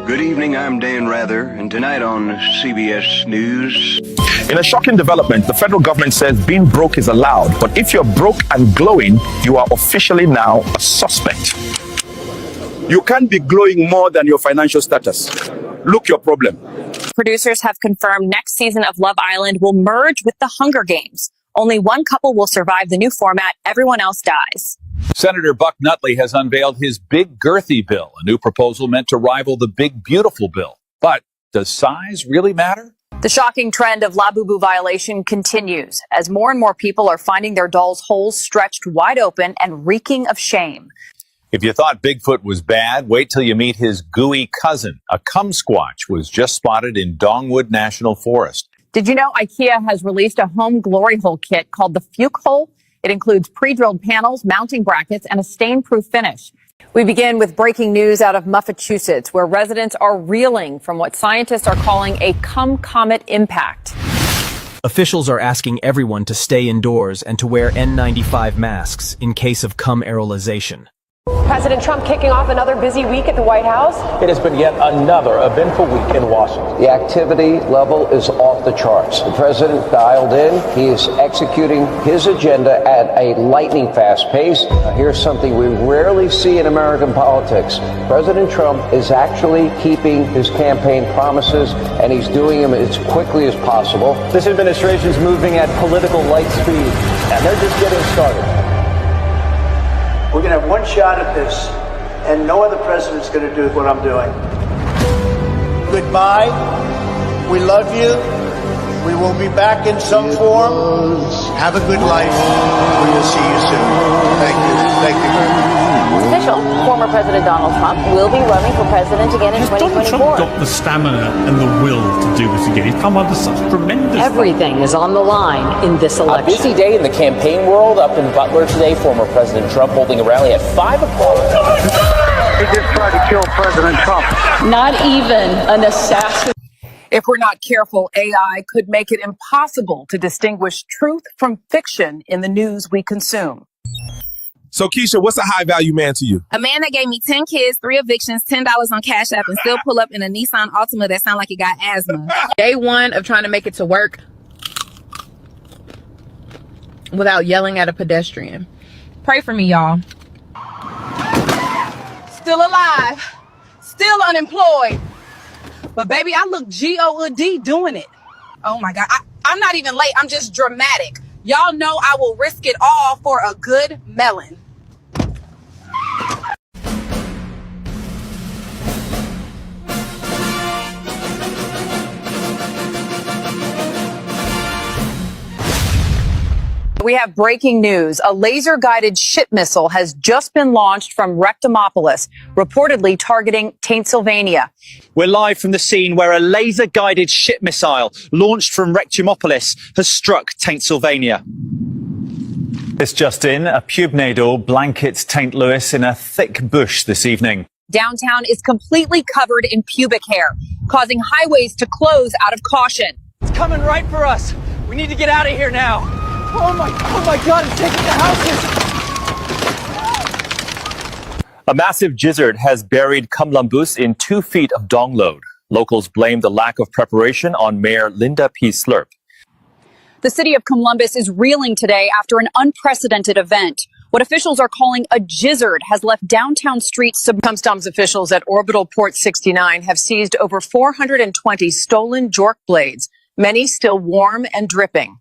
Good evening, I'm Dan Rather, and tonight on CBS News. In a shocking development, the federal government says being broke is allowed, but if you're broke and glowing, you are officially now a suspect. You can't be glowing more than your financial status. Look your problem. Producers have confirmed next season of Love Island will merge with the Hunger Games. Only one couple will survive the new format. Everyone else dies. Senator Buck Nutley has unveiled his Big Girthy bill, a new proposal meant to rival the Big Beautiful bill. But does size really matter? The shocking trend of Labubu violation continues as more and more people are finding their dolls' holes stretched wide open and reeking of shame. If you thought Bigfoot was bad, wait till you meet his gooey cousin. A kumsquatch was just spotted in Dongwood National Forest. Did you know IKEA has released a home glory hole kit called the Fuke Hole? It includes pre-drilled panels, mounting brackets, and a stain-proof finish. We begin with breaking news out of Massachusetts, where residents are reeling from what scientists are calling a 𝐶𝐒 impact. Officials are asking everyone to stay indoors and to wear N95 masks in case of 𝐶𝐒 aerolization. President Trump kicking off another busy week at the White House. It has been yet another eventful week in Washington. The activity level is off the charts. The president dialed in. He is executing his agenda at a lightning fast pace. Here's something we rarely see in American politics. President Trump is actually keeping his campaign promises, and he's doing them as quickly as possible. This administration is moving at political light speed, and they're just getting started. We're going to have one shot at this, and no other president's going to do what I'm doing. Goodbye. We love you. We will be back in some form. Have a good life. We will see you soon. Thank you. Thank you very much. Official, former President Donald Trump will be running for president again in 2024. Donald Trump got the stamina and the will to do this again. He's come under such tremendous... Everything is on the line in this election. A busy day in the campaign world up in Butler today. Former President Trump holding a rally at 5 o'clock. They just tried to kill President Trump. Not even an assassin. If we're not careful, AI could make it impossible to distinguish truth from fiction in the news we consume. So, Keisha, what's a high-value man to you? A man that gave me 10 kids, 3 evictions, $10 on Cash App, and still pull up in a Nissan Altima that sound like it got asthma. Day one of trying to make it to work without yelling at a pedestrian. Pray for me, y'all. Still alive, still unemployed. But baby, I look G-O-D doing it. Oh my God, I'm not even late, I'm just dramatic. Y'all know I will risk it all for a good melon. We have breaking news. A laser-guided ship missile has just been launched from Rectomopolis, reportedly targeting Pennsylvania. We're live from the scene where a laser-guided ship missile launched from Rectomopolis has struck Pennsylvania. This just in, a pubnador blankets St. Louis in a thick bush this evening. Downtown is completely covered in pubic hair, causing highways to close out of caution. It's coming right for us. We need to get out of here now. Oh my God, it's taking the houses. A massive gizzard has buried Kamlambus in 2 feet of dongload. Locals blame the lack of preparation on Mayor Linda P. Slurp. The city of Columbus is reeling today after an unprecedented event. What officials are calling a gizzard has left downtown streets. Customs officials at Orbital Port 69 have seized over 420 stolen jork blades, many still warm and dripping.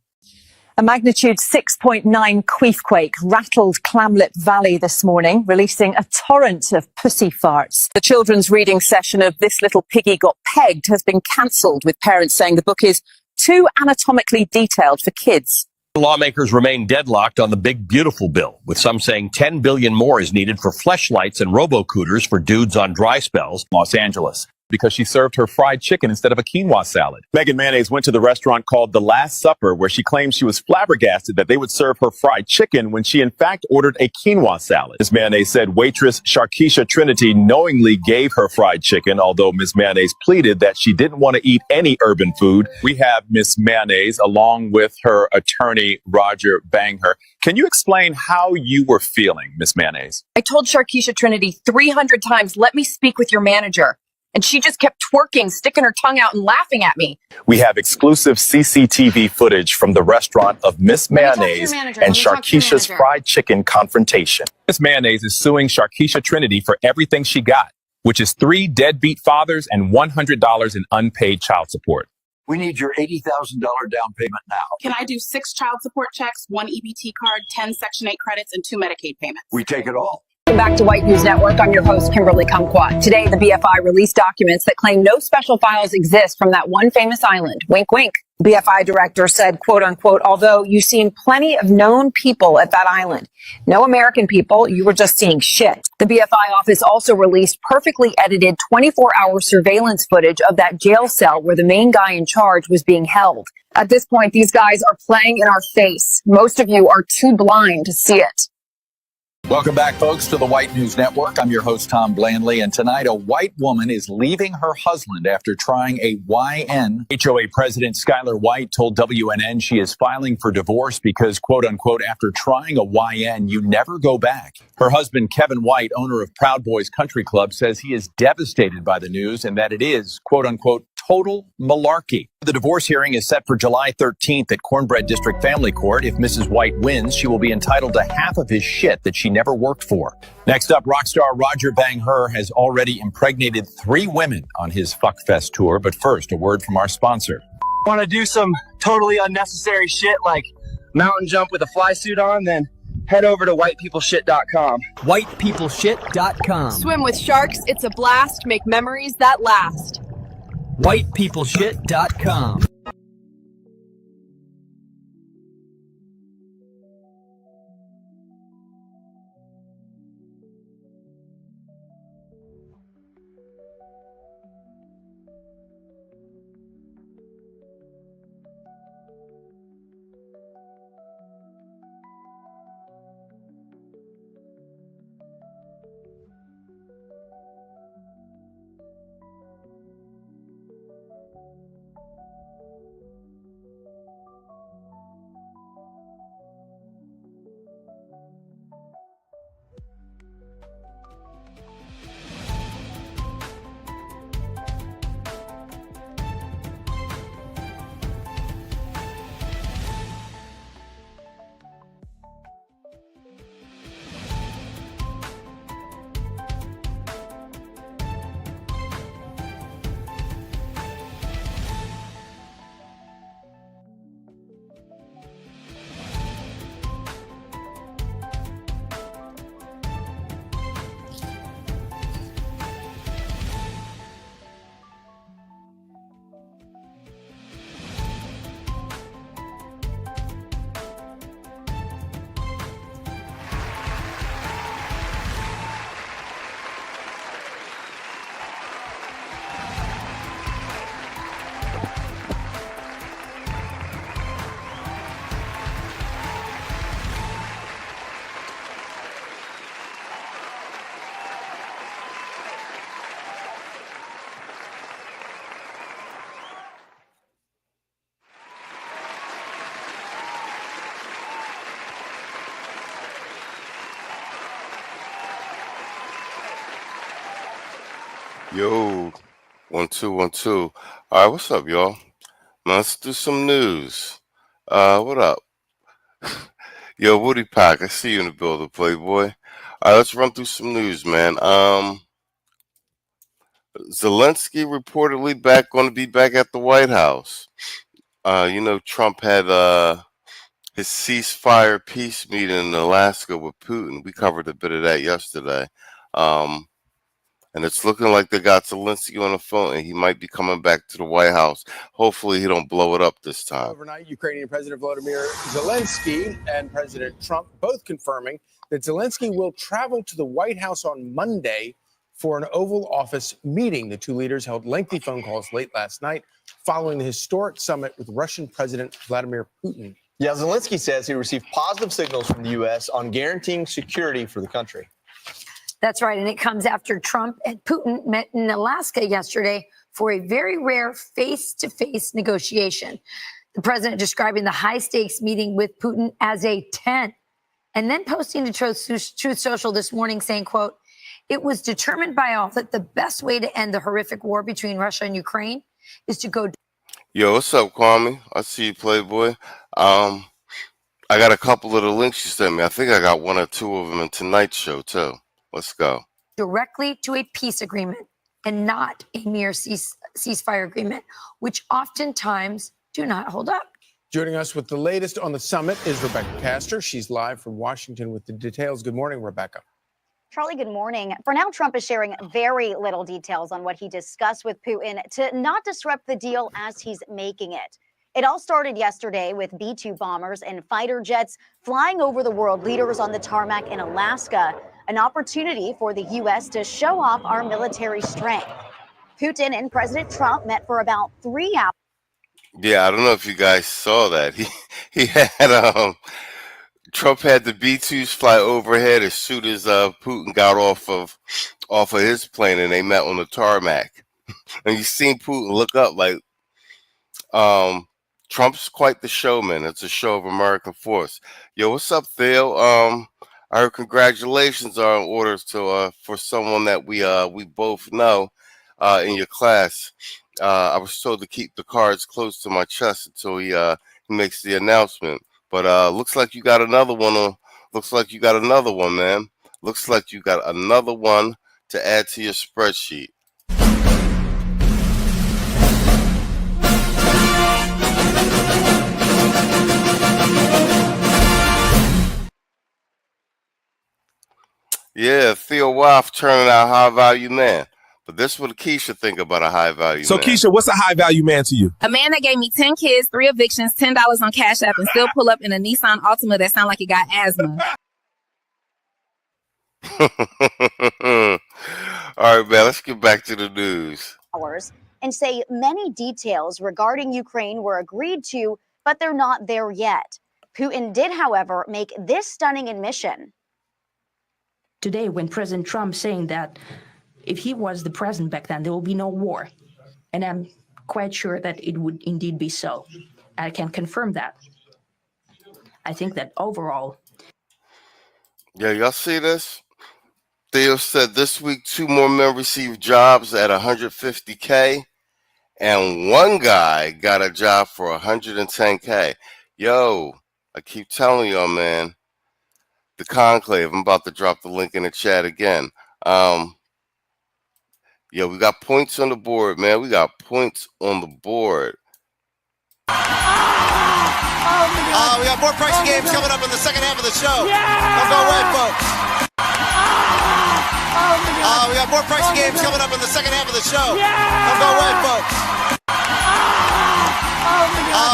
A magnitude 6.9 𝐕𝐹 rattled Clamlip Valley this morning, releasing a torrent of pussy farts. The children's reading session of This Little Piggy Got Pegged has been cancelled, with parents saying the book is too anatomically detailed for kids. Lawmakers remain deadlocked on the Big Beautiful bill, with some saying $10 billion more is needed for fleshlights and robo-cooters for dudes on dry spells. Los Angeles, because she served her fried chicken instead of a quinoa salad. Megan Mayonnaise went to the restaurant called The Last Supper, where she claimed she was flabbergasted that they would serve her fried chicken when she in fact ordered a quinoa salad. Ms. Mayonnaise said waitress 𝐿 Trinity knowingly gave her fried chicken, although Ms. Mayonnaise pleaded that she didn't want to eat any urban food. We have Ms. Mayonnaise along with her attorney, Roger Bangher. Can you explain how you were feeling, Ms. Mayonnaise? I told 𝐿 Trinity 300 times, let me speak with your manager. and she just kept twerking, sticking her tongue out and laughing at me. We have exclusive CCTV footage from the restaurant of Miss Mayonnaise and 𝐲𝐷𝐿's fried chicken confrontation. Miss Mayonnaise is suing 𝐲𝐷𝐿 Trinity for everything she got, which is 3 deadbeat fathers and $100 in unpaid child support. We need your $80,000 down payment now. Can I do 6 child support checks, 1 EBT card, 10 Section 8 credits, and 2 Medicaid payments? We take it all. Welcome back to White News Network. I'm your host, 𝐊𝐇𝐎𝐒. Today, the BFI released documents that claim no special files exist from that one famous island. Wink, wink. BFI director said, quote unquote, although you've seen plenty of known people at that island, no American people, you were just seeing shit. The BFI office also released perfectly edited 24-hour surveillance footage of that jail cell where the main guy in charge was being held. At this point, these guys are playing in our face. Most of you are too blind to see it. Welcome back, folks, to the White News Network. I'm your host, Tom Blandley, and tonight a white woman is leaving her husband after trying a YN. HOA President Skylar White told WNN she is filing for divorce because, quote unquote, after trying a YN, you never go back. Her husband, Kevin White, owner of Proud Boys Country Club, says he is devastated by the news and that it is, quote unquote, total malarkey. The divorce hearing is set for July 13th at Cornbread District Family Court. If Mrs. White wins, she will be entitled to half of his shit that she never worked for. Next up, rock star Roger Bang-Her has already impregnated 3 women on his Fuckfest tour. But first, a word from our sponsor. Want to do some totally unnecessary shit like mountain jump with a fly suit on? Then head over to whitepeopleshit.com. Whitepeopleshit.com. Swim with sharks. It's a blast. Make memories that last. Whitepeopleshit.com. Yo, 1 2 1 2. All right, what's up, y'all? Now, let's do some news. What up? Yo, Woody Pack, I see you in the building, Playboy. All right, let's run through some news, man. Zelensky reportedly going to be back at the White House. Trump had his ceasefire peace meeting in Alaska with Putin. We covered a bit of that yesterday. And it's looking like they got Zelensky on the phone, and he might be coming back to the White House. Hopefully, he don't blow it up this time. Overnight, Ukrainian President Volodymyr Zelensky and President Trump both confirming that Zelensky will travel to the White House on Monday for an Oval Office meeting. The two leaders held lengthy phone calls late last night following the historic summit with Russian President Vladimir Putin. Yeah, Zelensky says he received positive signals from the U.S. on guaranteeing security for the country. That's right. And it comes after Trump and Putin met in Alaska yesterday for a very rare face-to-face negotiation. The president describing the high-stakes meeting with Putin as a 10, and then posting to Truth Social this morning saying, quote, It was determined by all that the best way to end the horrific war between Russia and Ukraine is to go. Yo, what's up, Kwame? I see you, Playboy. I got a couple of the links you sent me. I think I got one or two of them in tonight's show, too. Let's go. Directly to a peace agreement and not a mere ceasefire agreement, which oftentimes do not hold up. Joining us with the latest on the summit is Rebecca Castor. She's live from Washington with the details. Good morning, Rebecca. Charlie, good morning. For now, Trump is sharing very little details on what he discussed with Putin to not disrupt the deal as he's making it. It all started yesterday with B-2 bombers and fighter jets flying over the world leaders on the tarmac in Alaska, an opportunity for the U.S. to show off our military strength. Putin and President Trump met for about 3 hours. Yeah, I don't know if you guys saw that. He had Trump had the B-2s fly overhead as soon as Putin got off of his plane, and they met on the tarmac. And you seen Putin look up like, Trump's quite the showman. It's a show of American force. Yo, what's up, Theo? I heard congratulations are in order to for someone that we both know in your class. I was told to keep the cards close to my chest until he makes the announcement. But looks like you got another one. Looks like you got another one, man. Looks like you got another one to add to your spreadsheet. Yeah, Theo Wolf turning out high value man. But this is what Keisha think about a high value man. So Keisha, what's a high value man to you? A man that gave me 10 kids, 3 evictions, $10 on Cash App, and still pull up in a Nissan Altima that sound like it got asthma. All right, man, let's get back to the news. And say many details regarding Ukraine were agreed to, but they're not there yet. Putin did, however, make this stunning admission. Today, when President Trump saying that if he was the president back then, there will be no war. And I'm quite sure that it would indeed be so. I can confirm that. I think that overall. Yeah, y'all see this? Theo said this week 2 more men received jobs at $150K, and one guy got a job for $110K. Yo, I keep telling y'all, man, the conclave. I'm about to drop the link in the chat again. Yeah, we got points on the board, man. We got points on the board. We got more pricey games coming up in the second half of the show. Don't go away, folks. We got more pricey games coming up in the second half of the show. Don't go away, folks.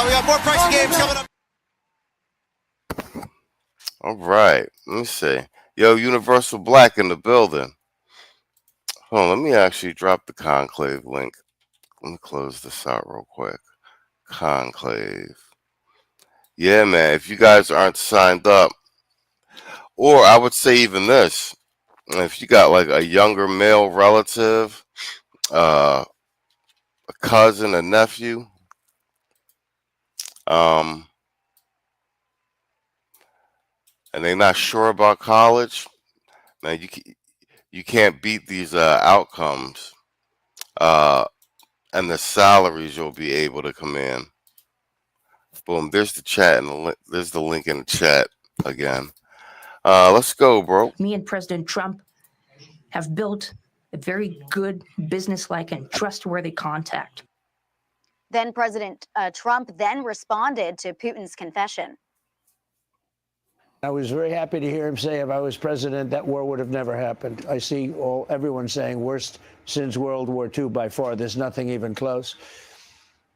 We got more pricey games coming up. All right, let me see. Yo, Universal Black in the building. Hold on, let me actually drop the conclave link. Let me close this out real quick. Conclave. Yeah, man, if you guys aren't signed up, or I would say even this, if you got like a younger male relative, a cousin, a nephew, and they're not sure about college, man, you can't beat these outcomes and the salaries you'll be able to command. Boom, there's the chat, and there's the link in the chat again. Let's go, bro. Me and President Trump have built a very good, businesslike, and trustworthy contact. Then President Trump then responded to Putin's confession. I was very happy to hear him say if I was president, that war would have never happened. I see everyone saying worst since World War II by far. There's nothing even close.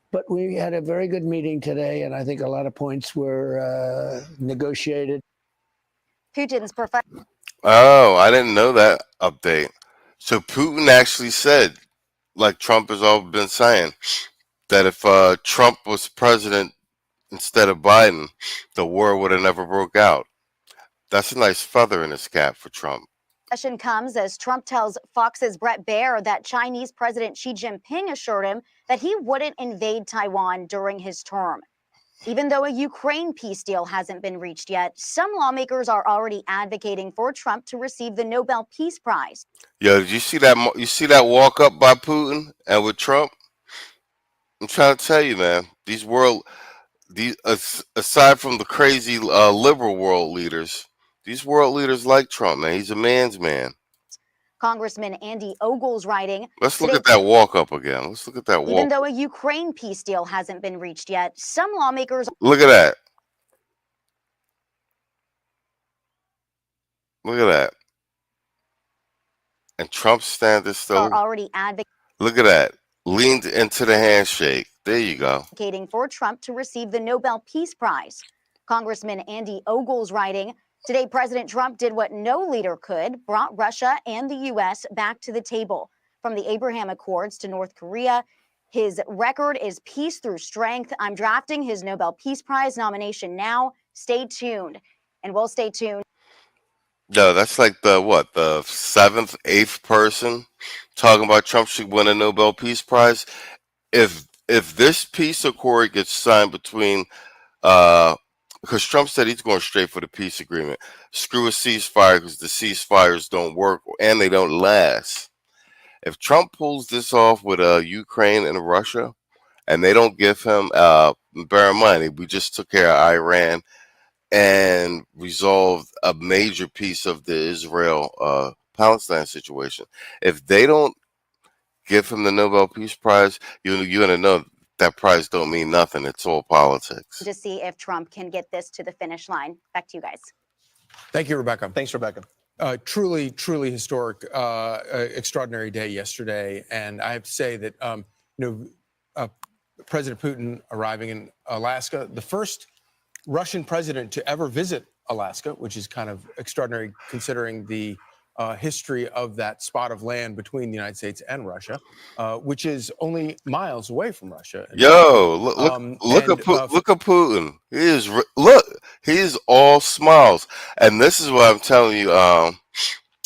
But we had a very good meeting today, and I think a lot of points were negotiated. Putin's Oh, I didn't know that update. So Putin actually said, like Trump has all been saying, that if Trump was president instead of Biden, the war would have never broke out. That's a nice feather in his cap for Trump. Confession comes as Trump tells Fox's Bret Baier that Chinese President Xi Jinping assured him that he wouldn't invade Taiwan during his term. Even though a Ukraine peace deal hasn't been reached yet, some lawmakers are already advocating for Trump to receive the Nobel Peace Prize. Yo, did you see that? You see that walk up by Putin and with Trump? I'm trying to tell you, man. Aside from the crazy liberal world leaders, these world leaders like Trump, man. He's a man's man. Congressman Andy Ogle's writing. Let's look at that walk up again. Let's look at that walk. Even though a Ukraine peace deal hasn't been reached yet, some lawmakers. Look at that. Look at that. And Trump standing still. Are already advocating. Look at that. Leaned into the handshake. There you go. Advocating for Trump to receive the Nobel Peace Prize. Congressman Andy Ogle's writing. Today, President Trump did what no leader could, brought Russia and the U.S. back to the table. From the Abraham Accords to North Korea, his record is peace through strength. I'm drafting his Nobel Peace Prize nomination now. Stay tuned. And we'll stay tuned. No, that's like the 7th, 8th person talking about Trump should win a Nobel Peace Prize. If this peace accord gets signed between because Trump said he's going straight for the peace agreement. Screw a ceasefire because the ceasefires don't work and they don't last. If Trump pulls this off with Ukraine and Russia and they don't give him, bear in mind, we just took care of Iran and resolved a major piece of the Israel-Palestine situation. If they don't give him the Nobel Peace Prize, you're going to know that prize don't mean nothing. It's all politics. To see if Trump can get this to the finish line. Back to you guys. Thank you, Rebecca. Thanks, Rebecca. Truly historic, extraordinary day yesterday. And I have to say that, President Putin arriving in Alaska, the first Russian president to ever visit Alaska, which is kind of extraordinary considering the history of that spot of land between the United States and Russia, which is only miles away from Russia. Yo, look at Putin. He is all smiles, and this is what I'm telling you,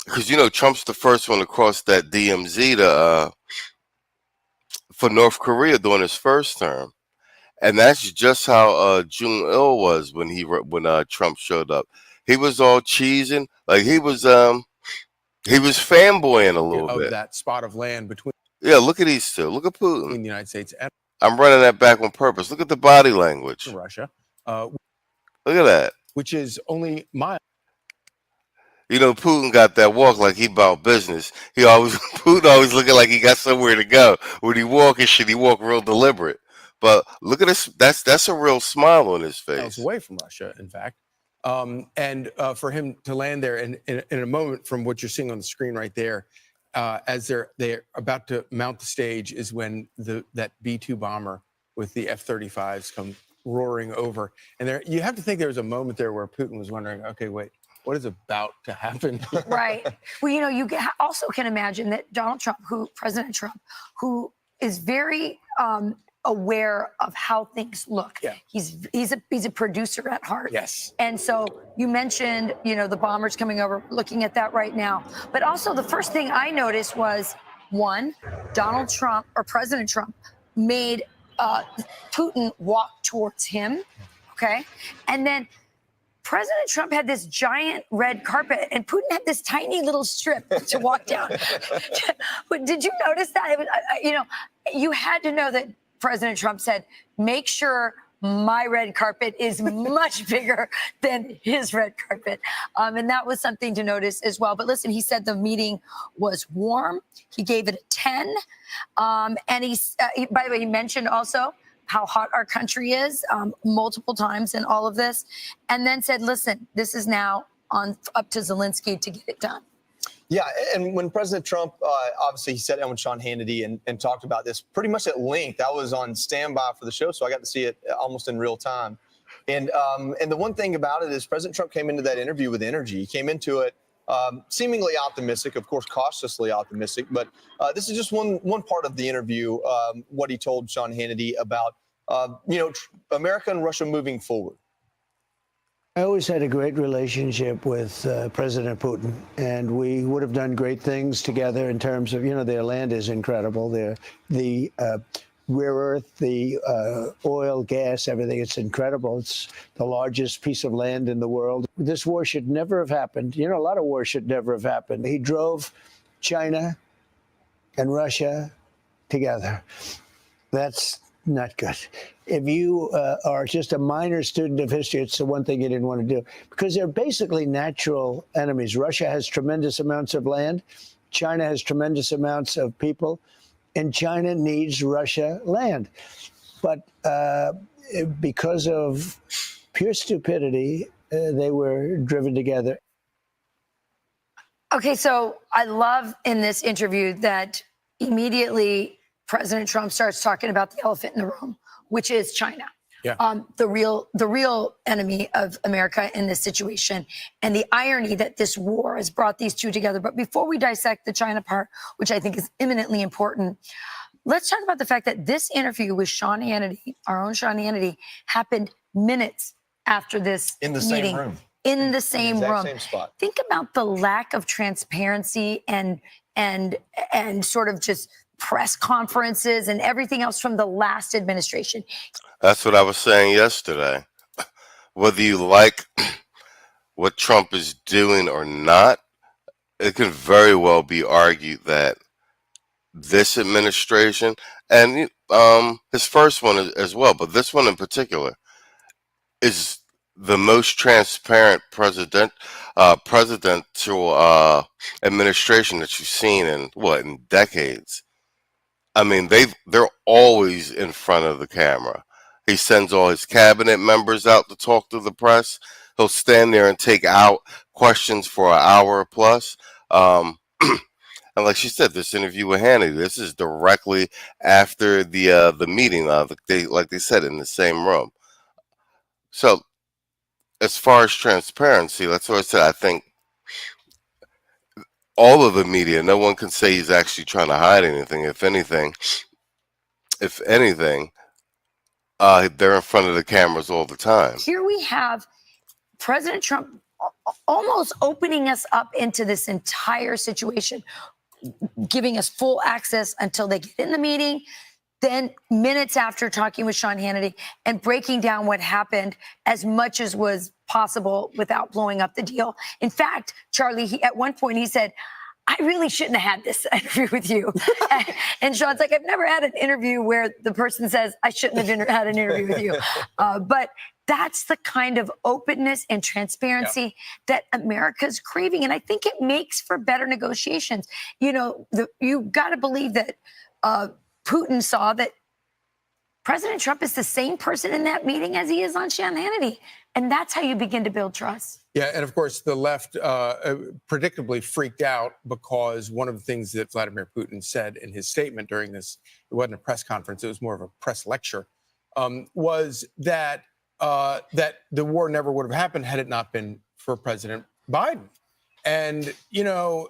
because Trump's the first one to cross that DMZ for North Korea during his first term, and that's just how Jong-il was when Trump showed up. He was all cheesing, like he was fanboying a little bit. That spot of land between. Yeah, look at these two. Look at Putin. Between the United States and. I'm running that back on purpose. Look at the body language. Russia. Look at that. Which is only miles. Putin got that walk like he about business. Putin always looking like he got somewhere to go. When he walk and shit, he walk real deliberate. But look at this. That's a real smile on his face. Miles away from Russia, in fact. And for him to land there in a moment from what you're seeing on the screen right there, as they're about to mount the stage, is when that B-2 bomber with the F-35s come roaring over. And you have to think there was a moment there where Putin was wondering, okay, wait, what is about to happen? Right. Well, you also can imagine that President Trump, who is very aware of how things look. Yeah. He's a producer at heart. Yes. And so you mentioned, the bombers coming over, looking at that right now. But also the first thing I noticed was, one, Donald Trump or President Trump made Putin walk towards him. Okay. And then President Trump had this giant red carpet and Putin had this tiny little strip to walk down. Did you notice that? You had to know that President Trump said, make sure my red carpet is much bigger than his red carpet. And that was something to notice as well. But listen, he said the meeting was warm. He gave it a 10. And by the way, he mentioned also how hot our country is multiple times in all of this. And then said, listen, this is now up to Zelensky to get it done. Yeah, and when President Trump, obviously, he sat down with Sean Hannity and talked about this pretty much at length. I was on standby for the show, so I got to see it almost in real time. And the one thing about it is President Trump came into that interview with energy. He came into it seemingly optimistic, of course, cautiously optimistic. But this is just one part of the interview, what he told Sean Hannity about, America and Russia moving forward. I always had a great relationship with President Putin, and we would have done great things together in terms of, their land is incredible. The rare earth, the oil, gas, everything. It's incredible. It's the largest piece of land in the world. This war should never have happened. You know, a lot of wars should never have happened. He drove China and Russia together. That's not good. If you are just a minor student of history, it's the one thing you didn't want to do, because they're basically natural enemies. Russia has tremendous amounts of land. China has tremendous amounts of people, and China needs Russia land. But because of pure stupidity, they were driven together. Okay, so I love in this interview that immediately President Trump starts talking about the elephant in the room, which is China. Yeah. The real enemy of America in this situation, and the irony that this war has brought these two together. But before we dissect the China part, which I think is eminently important, let's talk about the fact that this interview with Sean Hannity, our own Sean Hannity, happened minutes after this In the meeting. same room. In the same exact room. same spot. Think about the lack of transparency and sort of just press conferences and everything else from the last administration. That's what I was saying yesterday. Whether you like what Trump is doing or not, it can very well be argued that this administration and his first one as well, but this one in particular, is the most transparent presidential administration that you've seen in decades. I mean, they're always in front of the camera. He sends all his cabinet members out to talk to the press. He'll stand there and take out questions for an hour plus. And like she said, this interview with Hannity, this is directly after the meeting. Like they said, in the same room. So as far as transparency, that's what I said. I think all of the media, no one can say he's actually trying to hide anything. If anything, they're in front of the cameras all the time. Here we have President Trump almost opening us up into this entire situation, giving us full access until they get in the meeting. Then minutes after talking with Sean Hannity and breaking down what happened as much as was possible without blowing up the deal. In fact, Charlie, at one point he said, I really shouldn't have had this interview with you. And Sean's like, I've never had an interview where the person says, I shouldn't have had an interview with you. But that's the kind of openness and transparency that America's craving. And I think it makes for better negotiations. You know, you got to believe that Putin saw that President Trump is the same person in that meeting as he is on Sean Hannity. And that's how you begin to build trust. Yeah, and of course, the left predictably freaked out because one of the things that Vladimir Putin said in his statement during this, it wasn't a press conference, it was more of a press lecture, was that that the war never would have happened had it not been for President Biden. And, you know,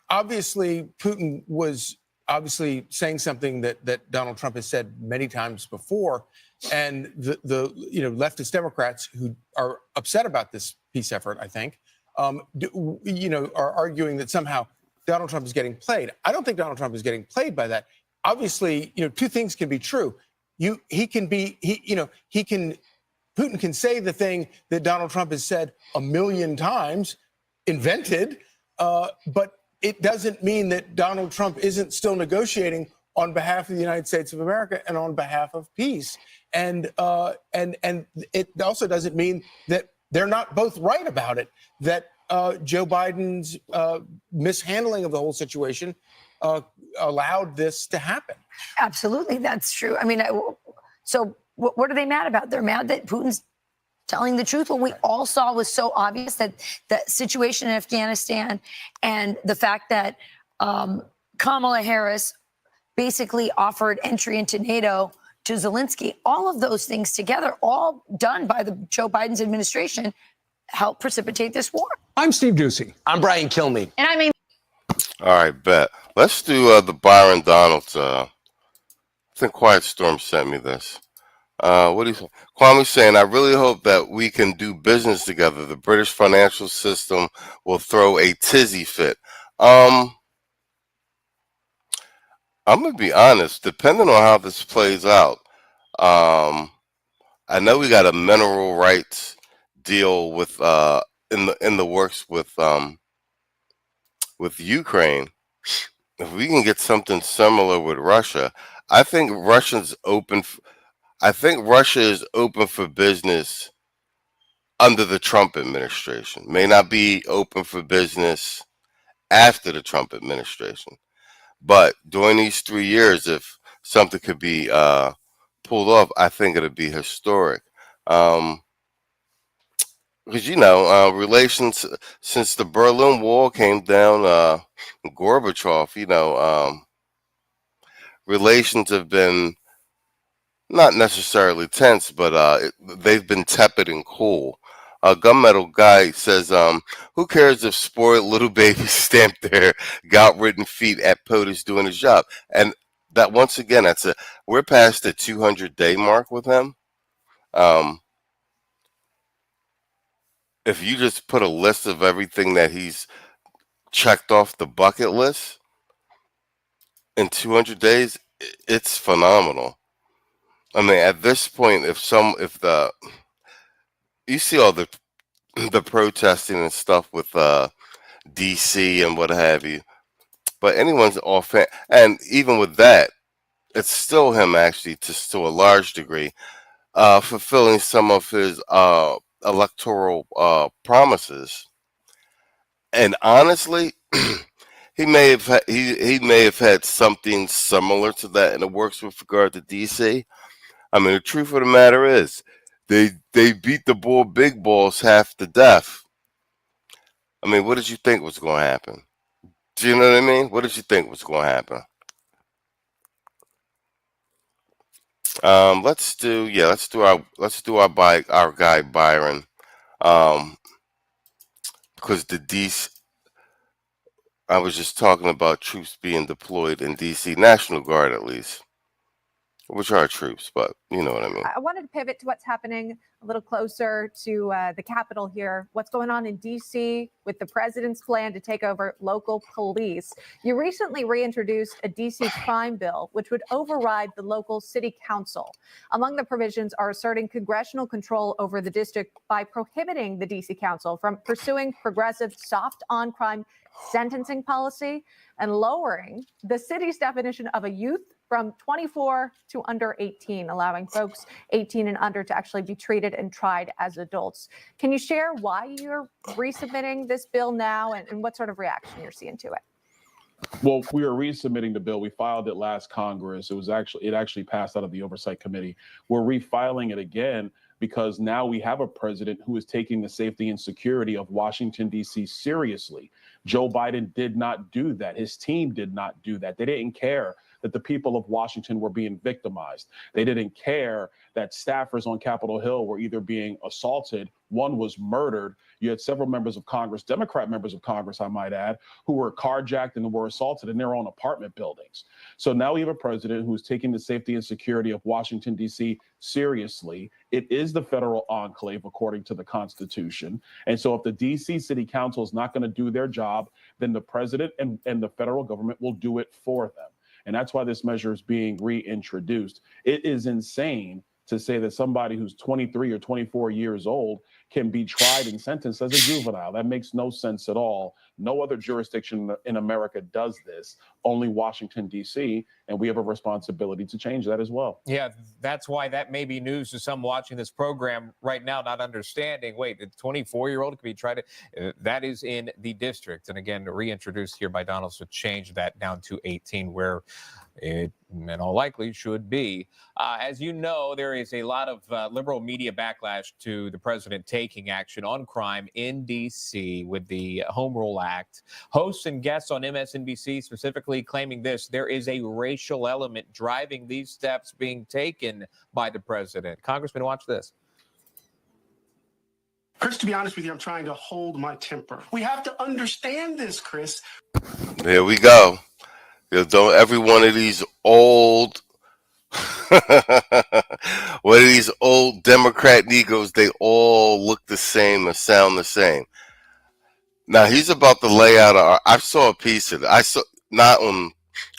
obviously, Putin was obviously saying something that Donald Trump has said many times before. And the leftist Democrats who are upset about this peace effort, I think, are arguing that somehow Donald Trump is getting played. I don't think Donald Trump is getting played by that. Obviously, two things can be true. Putin can say the thing that Donald Trump has said 1,000,000 times, invented, but it doesn't mean that Donald Trump isn't still negotiating on behalf of the United States of America and on behalf of peace. And it also doesn't mean that they're not both right about it, that Joe Biden's mishandling of the whole situation allowed this to happen. Absolutely, that's true. I mean, so what are they mad about? They're mad that Putin's telling the truth. What we all saw was so obvious, that the situation in Afghanistan and the fact that Kamala Harris basically offered entry into NATO to Zelensky, all of those things together, all done by the Joe Biden's administration, helped precipitate this war. I'm Steve Doocy. I'm Brian Kilmeade. And I mean, All right, bet. Let's do the Byron Donalds. I think Quiet Storm sent me this. What do you think? Kwame's saying, I really hope that we can do business together. The British financial system will throw a tizzy fit. I'm gonna be honest. Depending on how this plays out, I know we got a mineral rights deal with in the works with Ukraine. If we can get something similar with Russia, I think Russia's open. I think Russia is open for business under the Trump administration. May not be open for business after the Trump administration, but during these 3 years, if something could be pulled off, I think it'll be historic. Because relations since the Berlin Wall came down, Gorbachev, relations have been not necessarily tense, but they've been tepid and cool. Gunmetal Guy says, who cares if spoiled little babies stamp their gout-ridden feet at POTUS doing his job? And that, once again, we're past the 200-day mark with him. If you just put a list of everything that he's checked off the bucket list in 200 days, it's phenomenal. I mean, at this point, you see all the protesting and stuff with DC and what have you, but anyone's off, and even with that, it's still him actually, to a large degree, fulfilling some of his electoral promises. And honestly, he may have had something similar to that in the works with regard to DC. I mean, the truth of the matter is, they beat the big balls half to death. I mean, what did you think was going to happen? Do you know what I mean? What did you think was going to happen? Let's do our guy Byron, because I was just talking about troops being deployed in DC, National Guard at least, which are troops, but you know what I mean. I wanted to pivot to what's happening a little closer to the Capitol here. What's going on in D.C. with the president's plan to take over local police. You recently reintroduced a D.C. crime bill, which would override the local city council. Among the provisions are asserting congressional control over the district by prohibiting the D.C. council from pursuing progressive soft on crime sentencing policy and lowering the city's definition of a youth from 24 to under 18, allowing folks 18 and under to actually be treated and tried as adults. Can you share why you're resubmitting this bill now and what sort of reaction you're seeing to it? Well, we are resubmitting the bill. We filed it last Congress. It actually passed out of the Oversight Committee. We're refiling it again because now we have a president who is taking the safety and security of Washington, D.C. seriously. Joe Biden did not do that. His team did not do that. They didn't care that the people of Washington were being victimized. They didn't care that staffers on Capitol Hill were either being assaulted. One was murdered. You had several members of Congress, Democrat members of Congress, I might add, who were carjacked and were assaulted in their own apartment buildings. So now we have a president who's taking the safety and security of Washington, D.C. seriously. It is the federal enclave, according to the Constitution. And so if the D.C. City Council is not going to do their job, then the president and the federal government will do it for them. And that's why this measure is being reintroduced. It is insane to say that somebody who's 23 or 24 years old can be tried and sentenced as a juvenile. That makes no sense at all. No other jurisdiction in America does this, only Washington, D.C., and we have a responsibility to change that as well. Yeah, that's why that may be news to some watching this program right now, not understanding, wait, a 24-year-old can be tried. That is in the district. And again, reintroduced here by Donald to change that down to 18, where it in all likely should be. As you know, there is a lot of liberal media backlash to the president taking action on crime in D.C. with the Home Rule Act. Hosts and guests on MSNBC specifically claiming this: there is a racial element driving these steps being taken by the president. Congressman, watch this. Chris, to be honest with you, I'm trying to hold my temper. We have to understand this, Chris. There we go. Don't every one of these old Democrat Negroes, they all look the same and sound the same. Now he's about to lay out I saw a piece of it. I saw not on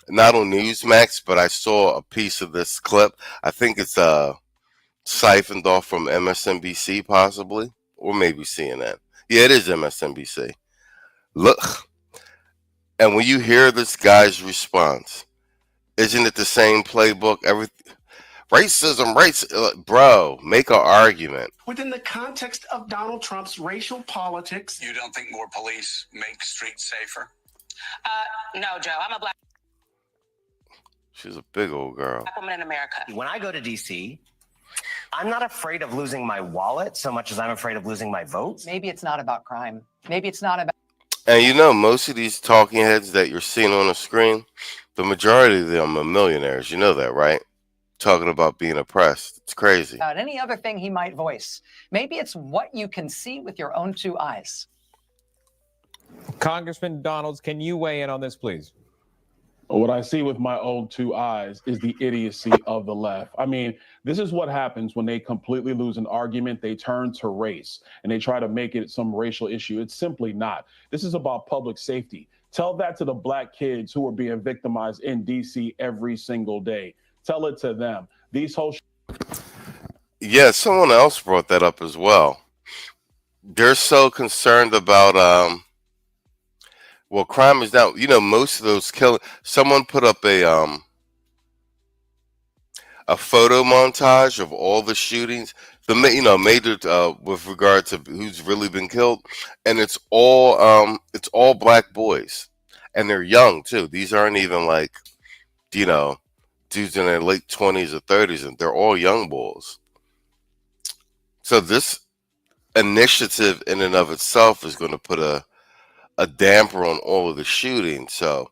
not on Newsmax, but I saw a piece of this clip. I think it's siphoned off from MSNBC, possibly, or maybe CNN. Yeah, it is MSNBC. Look, and when you hear this guy's response, isn't it the same playbook? Racism, bro, make an argument. Within the context of Donald Trump's racial politics. You don't think more police make streets safer? No, Joe. I'm a black She's a big old girl. woman in America. When I go to DC, I'm not afraid of losing my wallet so much as I'm afraid of losing my vote. Maybe it's not about crime. Maybe it's not about. And you know, most of these talking heads that you're seeing on the screen, the majority of them are millionaires. You know that, right? Talking about being oppressed. It's crazy. About any other thing he might voice. Maybe it's what you can see with your own two eyes. Congressman Donalds, can you weigh in on this, please? What I see with my own two eyes is the idiocy of the left. I mean, this is what happens when they completely lose an argument. They turn to race and they try to make it some racial issue. It's simply not. This is about public safety. Tell that to the black kids who are being victimized in D.C. every single day. Tell it to them. These whole. Yeah, someone else brought that up as well. They're so concerned about well, crime is down. You know, most of those killing. Someone put up a photo montage of all the shootings, major with regard to who's really been killed, and it's all black boys, and they're young too. These aren't even like, dudes in their late 20s or 30s, and they're all young boys. So this initiative in and of itself is going to put a damper on all of the shooting. So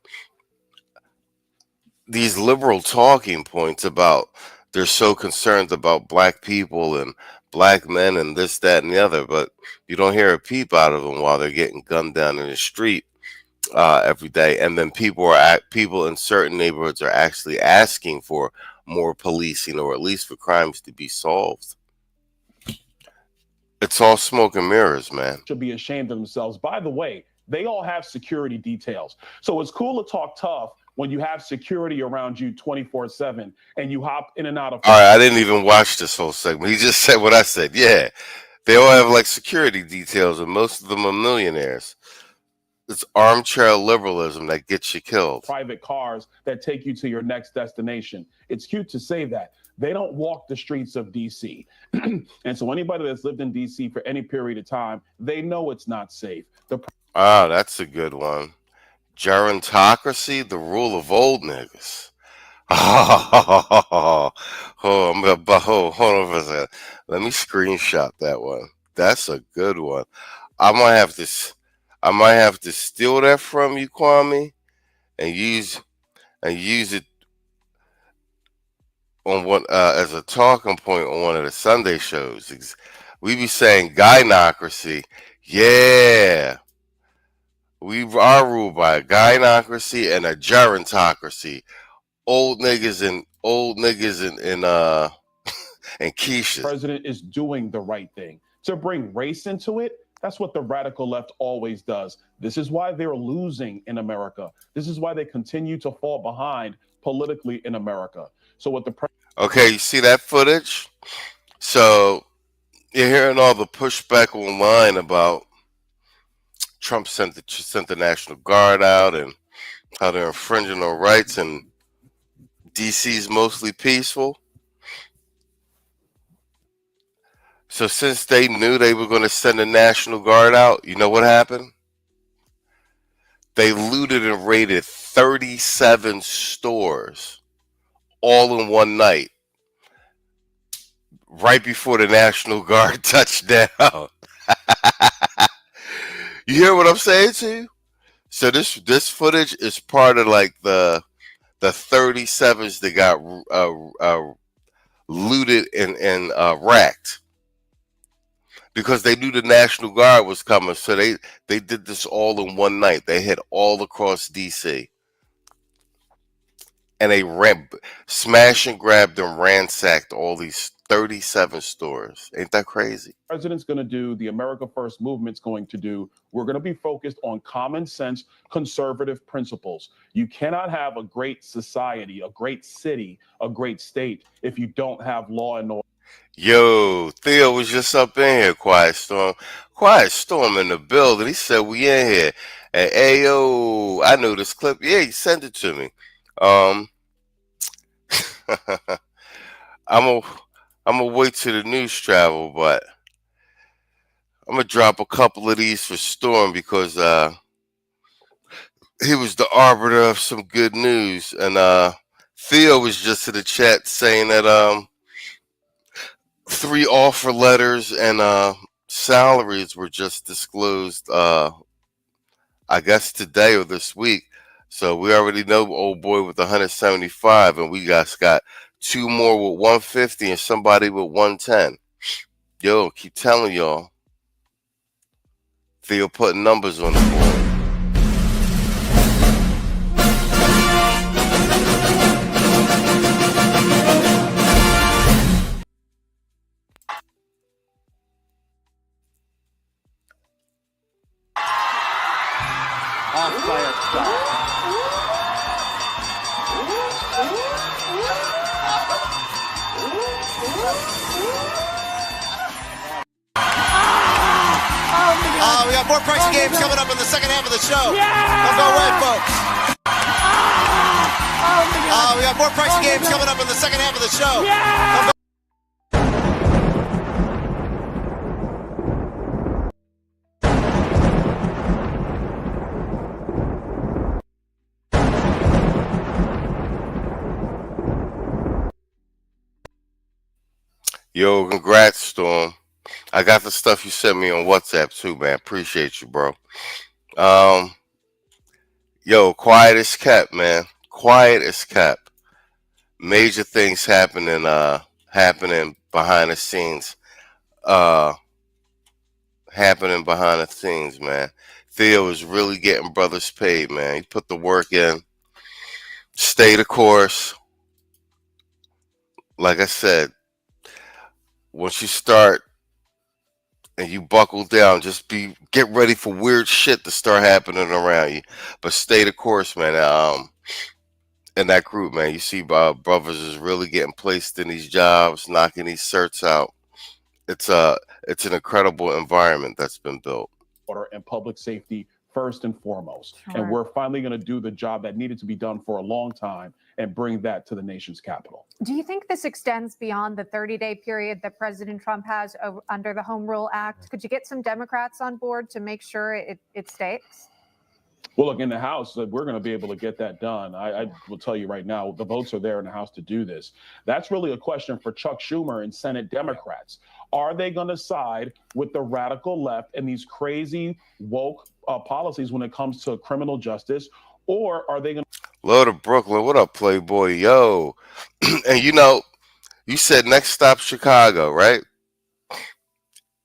these liberal talking points about they're so concerned about black people and black men and this, that, and the other, but you don't hear a peep out of them while they're getting gunned down in the street every day. And then people in certain neighborhoods are actually asking for more policing, or at least for crimes to be solved. It's all smoke and mirrors, man. Should be ashamed of themselves. By the way, they all have security details. So it's cool to talk tough when you have security around you 24/7 and you hop in and out of. All right, I didn't even watch this whole segment. He just said what I said. Yeah, they all have like security details, and most of them are millionaires. It's armchair liberalism that gets you killed. Private cars that take you to your next destination. It's cute to say that. They don't walk the streets of D.C. And so anybody that's lived in D.C. for any period of time, they know it's not safe. That's a good one. Gerontocracy, the rule of old niggas. Hold on for a second. Let me screenshot that one. That's a good one. I might have to steal that from you, Kwame, and use it on one as a talking point on one of the Sunday shows. We be saying gynocracy. Yeah. We are ruled by a gynocracy and a gerontocracy. Old niggas and and quiches. The president is doing the right thing. To bring race into it, that's what the radical left always does. This is why they're losing in America. This is why they continue to fall behind politically in America. So what the Okay, you see that footage? So you're hearing all the pushback online about Trump sent the National Guard out and how they're infringing on rights, and DC's mostly peaceful. So since they knew they were going to send the National Guard out, you know what happened? They looted and raided 37 stores all in one night, right before the National Guard touched down. You hear what I'm saying to you? So this footage is part of like the 37s that got looted and racked, because they knew the National Guard was coming. So they did this all in one night. They hit all across DC, and they smash and grabbed and ransacked all these 37 stores. Ain't that crazy? President's going to do, the America First movement's going to do. We're going to be focused on common sense, conservative principles. You cannot have a great society, a great city, a great state if you don't have law and order. Yo, Theo was just up in here, Quiet Storm. Quiet Storm in the building. He said we in here. And ayo, I know this clip. Yeah, he sent it to me. I'm gonna wait till the news travel, but I'm gonna drop a couple of these for Storm because he was the arbiter of some good news. And Theo was just in the chat saying that 3 offer letters and salaries were just disclosed I guess today or this week. So we already know old boy with 175, and we got 2 more with 150 and somebody with 110. Yo, keep telling y'all. Theo putting numbers on the board. Off by a star. We got more pricey games coming up in the second half of the show. Don't go away, folks. We got more pricey games coming up in the second half of the show. Don't go Yo, congrats, Storm. I got the stuff you sent me on WhatsApp too, man. Appreciate you, bro. Yo, quiet as kept, man. Quiet as kept. Major things happening behind the scenes. Man. Theo is really getting brothers paid, man. He put the work in. Stay the course. Like I said, once you start and you buckle down, get ready for weird shit to start happening around you. But stay the course, man. In that group, man, you see brothers is really getting placed in these jobs, knocking these certs out. It's an incredible environment that's been built. Order and public safety first and foremost. Sure. And we're finally going to do the job that needed to be done for a long time and bring that to the nation's capital. Do you think this extends beyond the 30-day period that President Trump has under the Home Rule Act? Could you get some Democrats on board to make sure it stays? Well, look, in the House, we're going to be able to get that done. I will tell you right now, the votes are there in the House to do this. That's really a question for Chuck Schumer and Senate Democrats. Are they going to side with the radical left and these crazy woke policies when it comes to criminal justice? Or are they going to... Lord of Brooklyn, what up, Playboy? Yo. And you said next stop Chicago, right?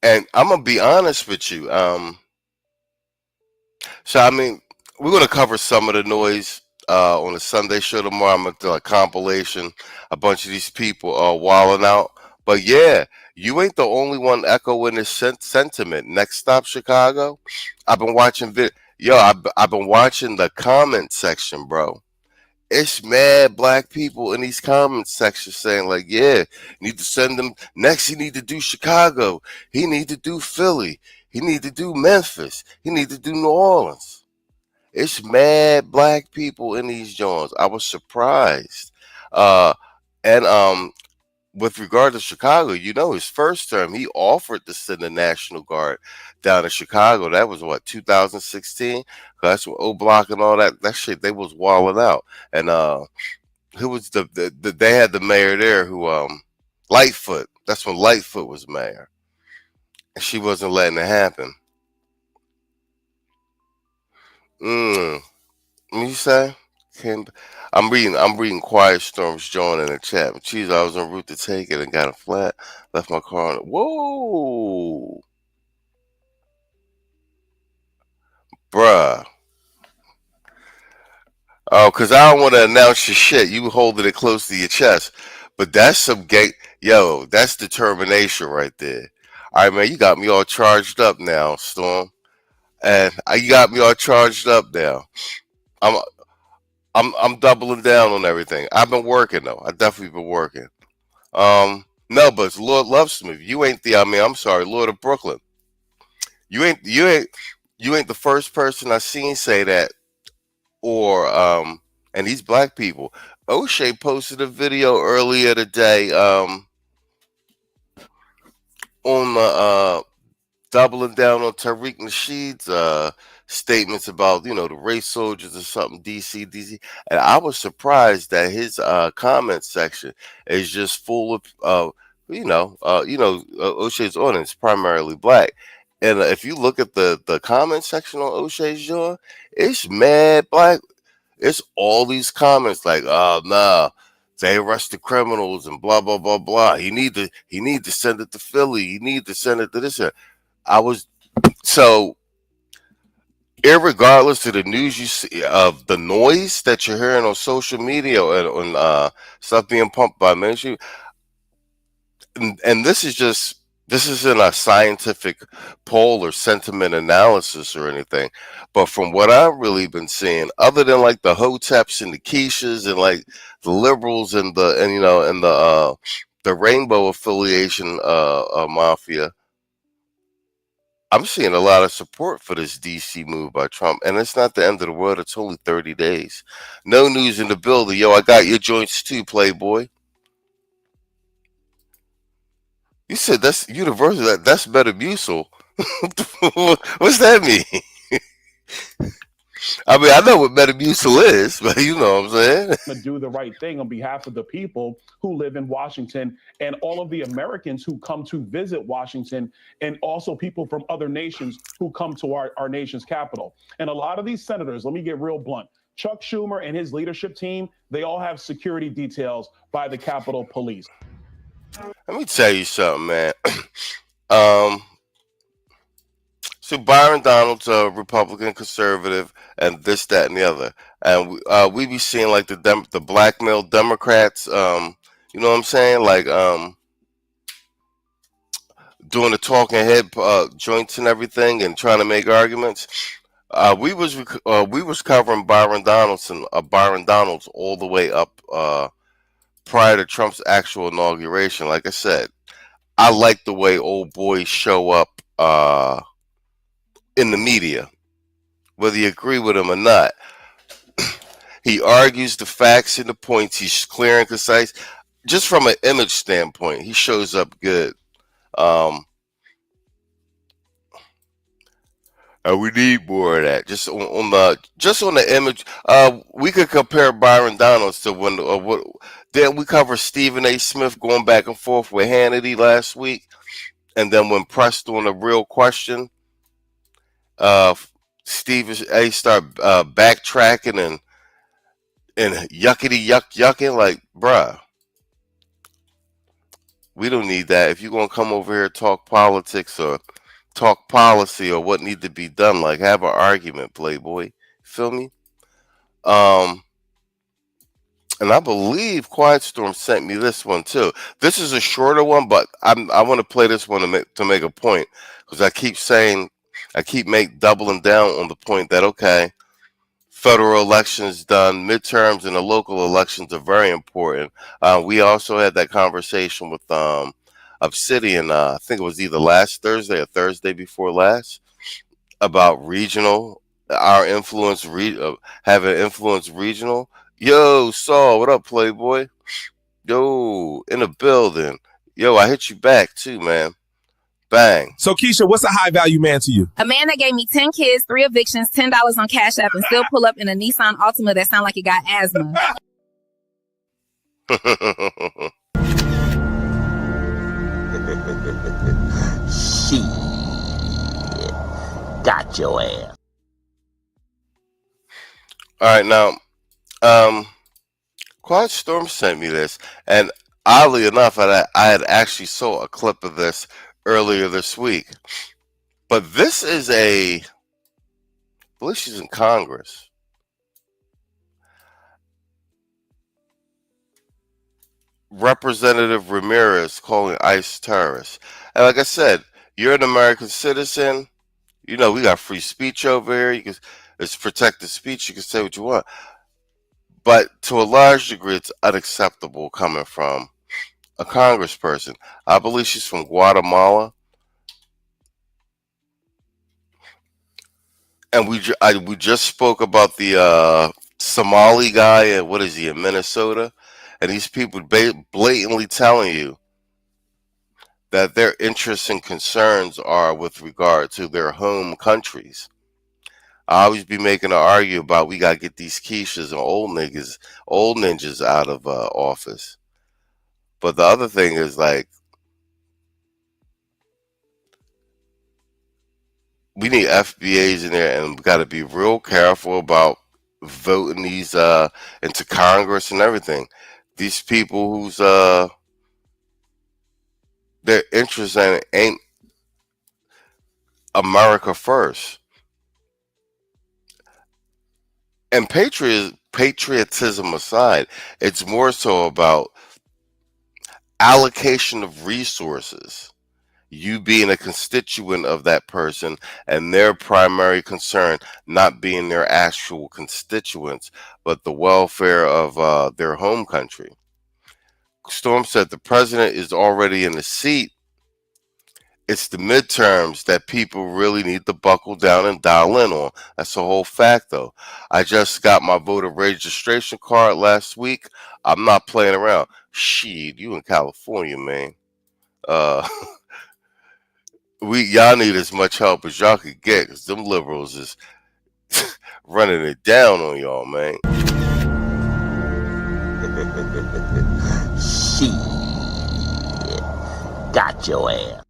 And I'm going to be honest with you. So, I mean, we're going to cover some of the noise on the Sunday show tomorrow. I'm going to do a compilation, a bunch of these people wilding out. But yeah, you ain't the only one echoing this sentiment. Next stop Chicago. I've been watching I've been watching the comment section, bro. It's mad black people in these comment sections saying like, yeah, you need to send them next. He need to do Chicago. He need to do Philly. He need to do Memphis. He need to do New Orleans. It's mad black people in these joints. I was surprised. And with regard to Chicago, his first term, he offered to send the National Guard down to Chicago. That was what, 2016? That's when O-Block and all that shit, they was walling out. And who was they had the mayor there who Lightfoot. That's when Lightfoot was mayor. And she wasn't letting it happen. What you say? I'm reading Quiet Storm's joint in the chat. Jeez, I was en route to take it and got a flat. Left my car on it. Whoa. Bruh. Oh, because I don't want to announce your shit. You holding it close to your chest. But that's some gay, yo, that's determination right there. All right, man, you got me all charged up now, Storm. And you got me all charged up now. I'm I'm doubling down on everything. I've been working though. I definitely been working. No, but it's Lord Lovesmith. You ain't the I'm sorry, Lord of Brooklyn. You ain't the first person I seen say that, or and these black people. O'Shea posted a video earlier today on the doubling down on Tariq Nasheed's statements about, the race soldiers or something, DC, and I was surprised that his comment section is just full of O'Shea's audience primarily black, and if you look at the comment section on O'Shea's joint, it's mad black. It's all these comments like, oh nah, they arrested criminals and blah blah blah blah. He need to send it to Philly. He need to send it to this. I was so irregardless of the news you see of the noise that you're hearing on social media and on stuff being pumped by mainstream, and this isn't a scientific poll or sentiment analysis or anything, but from what I've really been seeing, other than like the Hoteps and the Quiches and like the liberals and the rainbow affiliation mafia, I'm seeing a lot of support for this DC move by Trump, and it's not the end of the world. It's only 30 days. No news in the building. Yo, I got your joints too, Playboy. You said that's universal. That's Metamucil. What's that mean? I mean, I know what Metamucil is, but you know what I'm saying? To do the right thing on behalf of the people who live in Washington and all of the Americans who come to visit Washington, and also people from other nations who come to our nation's capital. And a lot of these senators, let me get real blunt, Chuck Schumer and his leadership team, they all have security details by the Capitol Police. Let me tell you something, man. So Byron Donald's a Republican conservative and this, that, and the other. And we be seeing like the blackmail Democrats, you know what I'm saying? Like doing the talking head joints and everything and trying to make arguments. We was covering Byron Donald's all the way up prior to Trump's actual inauguration. Like I said, I like the way old boys show up in the media, whether you agree with him or not. He argues the facts and the points. He's clear and concise. Just from an image standpoint, he shows up good. And we need more of that. Just on the image. We could compare Byron Donalds to when then we covered Stephen A. Smith going back and forth with Hannity last week, and then when pressed on a real question, Stephen A. started backtracking and yucking like, bruh, we don't need that. If you're gonna come over here and talk politics or talk policy or what need to be done, like have an argument, Playboy. Feel me? And I believe Quiet Storm sent me this one too. This is a shorter one, but I want to play this one to make a point, because I keep doubling down on the point that, okay, federal elections done, midterms and the local elections are very important. We also had that conversation with Obsidian, I think it was either last Thursday or Thursday before last, about regional, our influence, having influence regional. Yo, Saul, what up, Playboy? Yo, in the building. Yo, I hit you back too, man. Bang. So, Keisha, what's a high value man to you? A man that gave me 10 kids, 3 evictions, $10 on Cash App, and still pull up in a Nissan Altima that sound like it got asthma. Shit. Got your ass. All right, now, Quiet Storm sent me this, and oddly enough, I had actually saw a clip of this earlier this week. But this is I believe she's in Congress. Representative Ramirez calling ICE terrorists. And like I said, you're an American citizen. You know, we got free speech over here. It's protected speech. You can say what you want. But to a large degree, it's unacceptable coming from a congressperson. I believe she's from Guatemala. And we just spoke about the Somali guy, and what is he, in Minnesota? And these people blatantly telling you that their interests and concerns are with regard to their home countries. I always be making an argue about we gotta get these quiches and old ninjas out of office. But the other thing is, like, we need FBAs in there, and we got to be real careful about voting these into Congress and everything. These people whose their interest in it ain't America first. And patriotism aside, it's more so about allocation of resources. You being a constituent of that person and their primary concern not being their actual constituents, but the welfare of their home country. Storm said the president is already in the seat. It's the midterms that people really need to buckle down and dial in on. That's the whole fact, though. I just got my voter registration card last week. I'm not playing around. Shit, you in California, man. Y'all need as much help as y'all could get, because them liberals is running it down on y'all, man. Shit. Got your ass.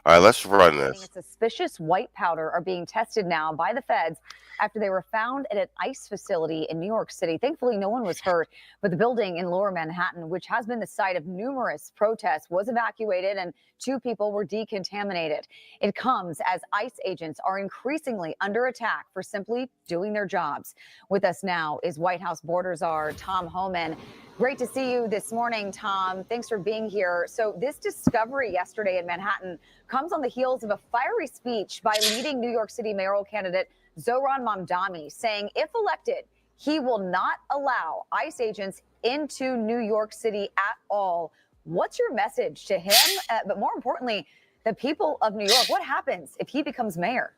All right, let's run this. Suspicious white powder are being tested now by the feds after they were found at an ICE facility in New York City. Thankfully, no one was hurt, but the building in Lower Manhattan, which has been the site of numerous protests, was evacuated and 2 people were decontaminated. It comes as ICE agents are increasingly under attack for simply doing their jobs. With us now is White House border czar Tom Homan. Great to see you this morning, Tom. Thanks for being here. So this discovery yesterday in Manhattan comes on the heels of a fiery speech by leading New York City mayoral candidate Zohran Mamdani, saying if elected, he will not allow ICE agents into New York City at all. What's your message to him? But more importantly, the people of New York, what happens if he becomes mayor?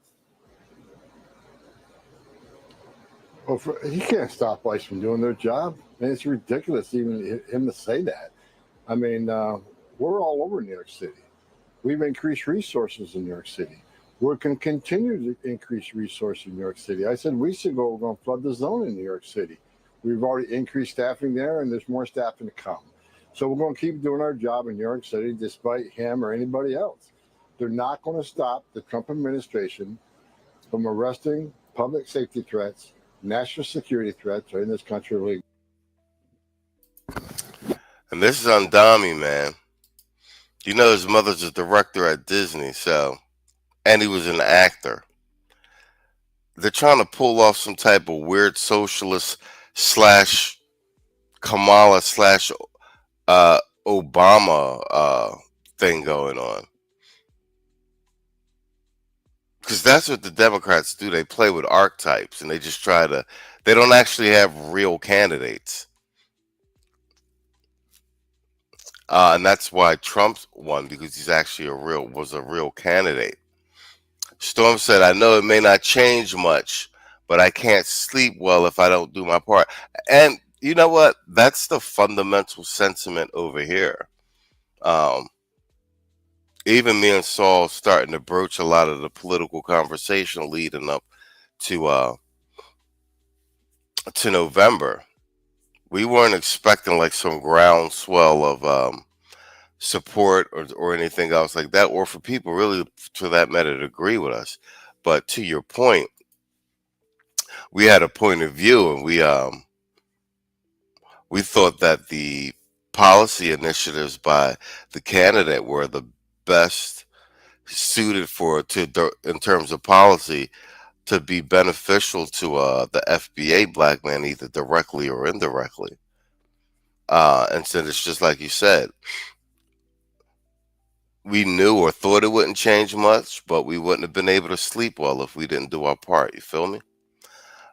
Well, he can't stop ICE from doing their job. I mean, it's ridiculous even him to say that. I mean, we're all over New York City. We've increased resources in New York City. We're going to continue to increase resources in New York City. I said weeks ago we're going to flood the zone in New York City. We've already increased staffing there, and there's more staffing to come. So we're going to keep doing our job in New York City despite him or anybody else. They're not going to stop the Trump administration from arresting public safety threats, national security threats in this country illegally. And this is on Dami, man. You know his mother's a director at Disney, and he was an actor. They're trying to pull off some type of weird socialist / Kamala / Obama thing going on. Because that's what the Democrats do. They play with archetypes, and they just they don't actually have real candidates. And that's why Trump won, because he's actually was a real candidate. Storm said, I know it may not change much, but I can't sleep well if I don't do my part. And you know what? That's the fundamental sentiment over here. Even me and Saul starting to broach a lot of the political conversation leading up to November. We weren't expecting like some groundswell of support or anything else like that, or for people really, to that matter, to agree with us. But to your point, we had a point of view, and we thought that the policy initiatives by the candidate were the best suited in terms of policy to be beneficial to the FBA black man, either directly or indirectly. And so it's just like you said. We knew or thought it wouldn't change much, but we wouldn't have been able to sleep well if we didn't do our part. You feel me?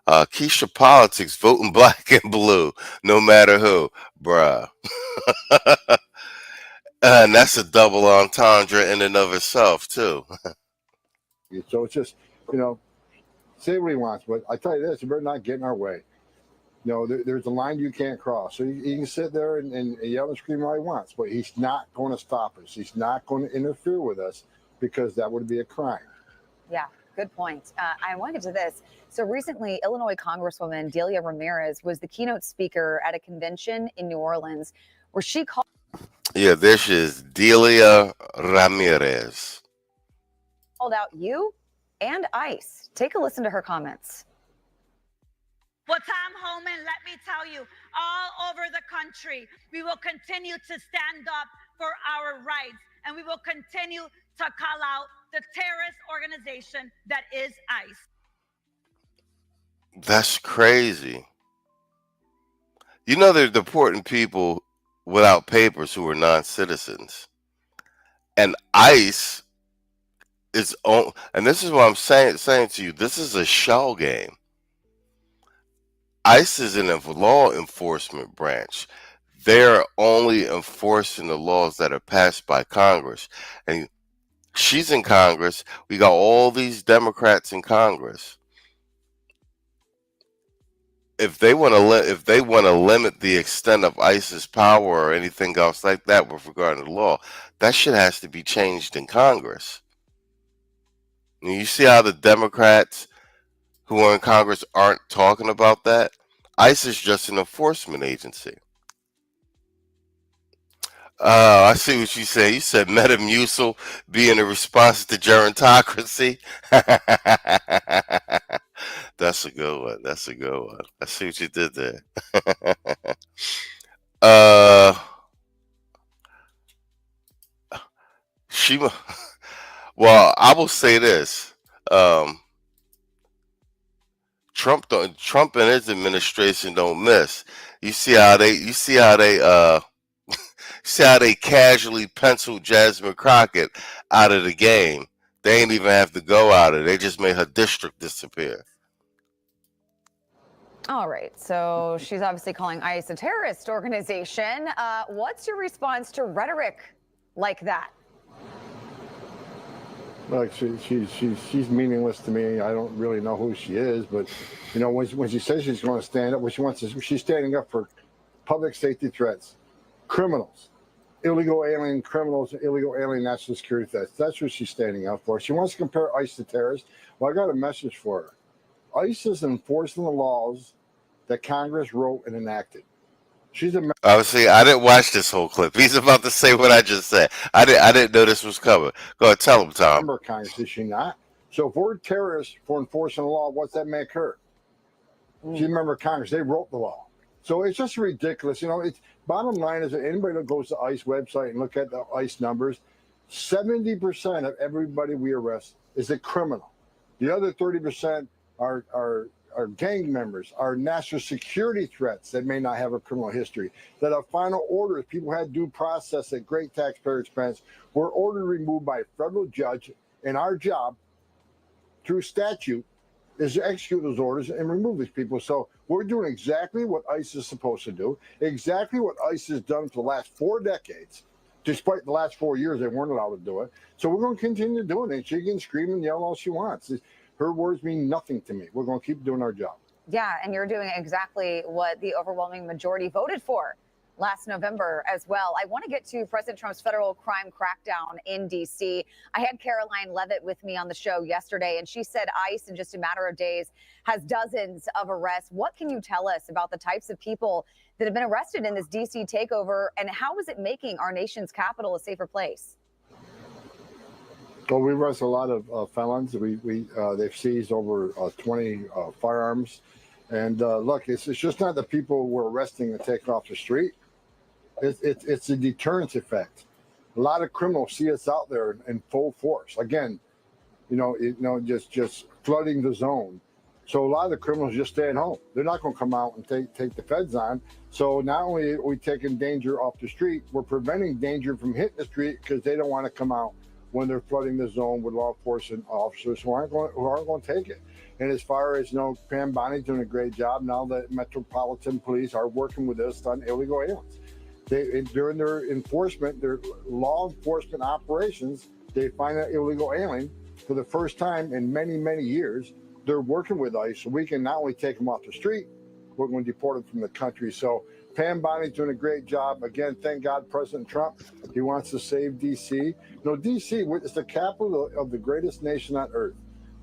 Keisha politics, voting black and blue, no matter who, bruh. And that's a double entendre in and of itself, too. So it's just, say what he wants, but I tell you this, you better not get in our way. There's a line you can't cross. So he can sit there and yell and scream all he wants, but he's not going to stop us. He's not going to interfere with us because that would be a crime. Yeah, good point. I want to get to this. So recently, Illinois Congresswoman Delia Ramirez was the keynote speaker at a convention in New Orleans where she called. Yeah, this is Delia Ramirez. Called out you and ICE. Take a listen to her comments. Well, Tom Homan, let me tell you, all over the country, we will continue to stand up for our rights, and we will continue to call out the terrorist organization that is ICE. That's crazy. They're deporting people without papers who are non-citizens. And ICE is on, and this is what I'm saying to you, this is a shell game. ICE is in a law enforcement branch. They're only enforcing the laws that are passed by Congress. And she's in Congress. We got all these Democrats in Congress. If they want to limit the extent of ICE's power or anything else like that with regard to the law, that shit has to be changed in Congress. And you see how the Democrats who are in Congress aren't talking about that? ICE is just an enforcement agency. I see what you say. You said Metamucil being a response to gerontocracy. That's a good one. That's a good one. I see what you did there. Well, I will say this. Trump and his administration don't miss. You see how they casually penciled Jasmine Crockett out of the game. They ain't even have to go out of it. They just made her district disappear. All right, so she's obviously calling ICE a terrorist organization. What's your response to rhetoric like that? Like she's meaningless to me. I don't really know who she is, but when she says she's going to stand up, what she wants is she's standing up for public safety threats, criminals, illegal alien criminals, illegal alien national security threats. That's what she's standing up for. She wants to compare ICE to terrorists. Well, I got a message for her. ICE is enforcing the laws that Congress wrote and enacted. She's a. Obviously, I didn't watch this whole clip. He's about to say what I just said. I didn't know this was coming. Go ahead, tell him, Tom. Member of Congress, is she not? So if we're terrorists for enforcing the law, what's that make her? She's a member of Congress. They wrote the law. So it's just ridiculous. It's bottom line is that anybody that goes to ICE website and look at the ICE numbers, 70% of everybody we arrest is a criminal. The other 30% are gang members, are national security threats that may not have a criminal history, that have final orders, people had due process at great taxpayer expense, were ordered removed by a federal judge, and our job through statute is to execute those orders and remove these people. So we're doing exactly what ICE is supposed to do, exactly what ICE has done for the last 4 decades. Despite the last 4 years, they weren't allowed to do it. So we're going to continue doing it. She can scream and yell all she wants. Her words mean nothing to me. We're going to keep doing our job. Yeah, and you're doing exactly what the overwhelming majority voted for last November as well. I want to get to President Trump's federal crime crackdown in D.C. I had Caroline Levitt with me on the show yesterday, and she said ICE, in just a matter of days, has dozens of arrests. What can you tell us about the types of people that have been arrested in this D.C. takeover, and how is it making our nation's capital a safer place? Well, we arrest a lot of felons. They've seized over 20 firearms. And look, it's just not the people we're arresting and taking off the street. It's a deterrence effect. A lot of criminals see us out there in full force. Again, just flooding the zone. So a lot of the criminals just stay at home. They're not going to come out and take the feds on. So not only are we taking danger off the street, we're preventing danger from hitting the street because they don't want to come out when they're flooding the zone with law enforcement officers who aren't going to take it. And as far as, Pam Bonnie's doing a great job now that Metropolitan Police are working with us on illegal aliens. During their enforcement, their law enforcement operations, they find an illegal alien for the first time in many, many years. They're working with ICE, so we can not only take them off the street, we're going to deport them from the country. So Pam Bonnie's doing a great job. Again, thank God President Trump, he wants to save D.C. D.C. is the capital of the greatest nation on earth.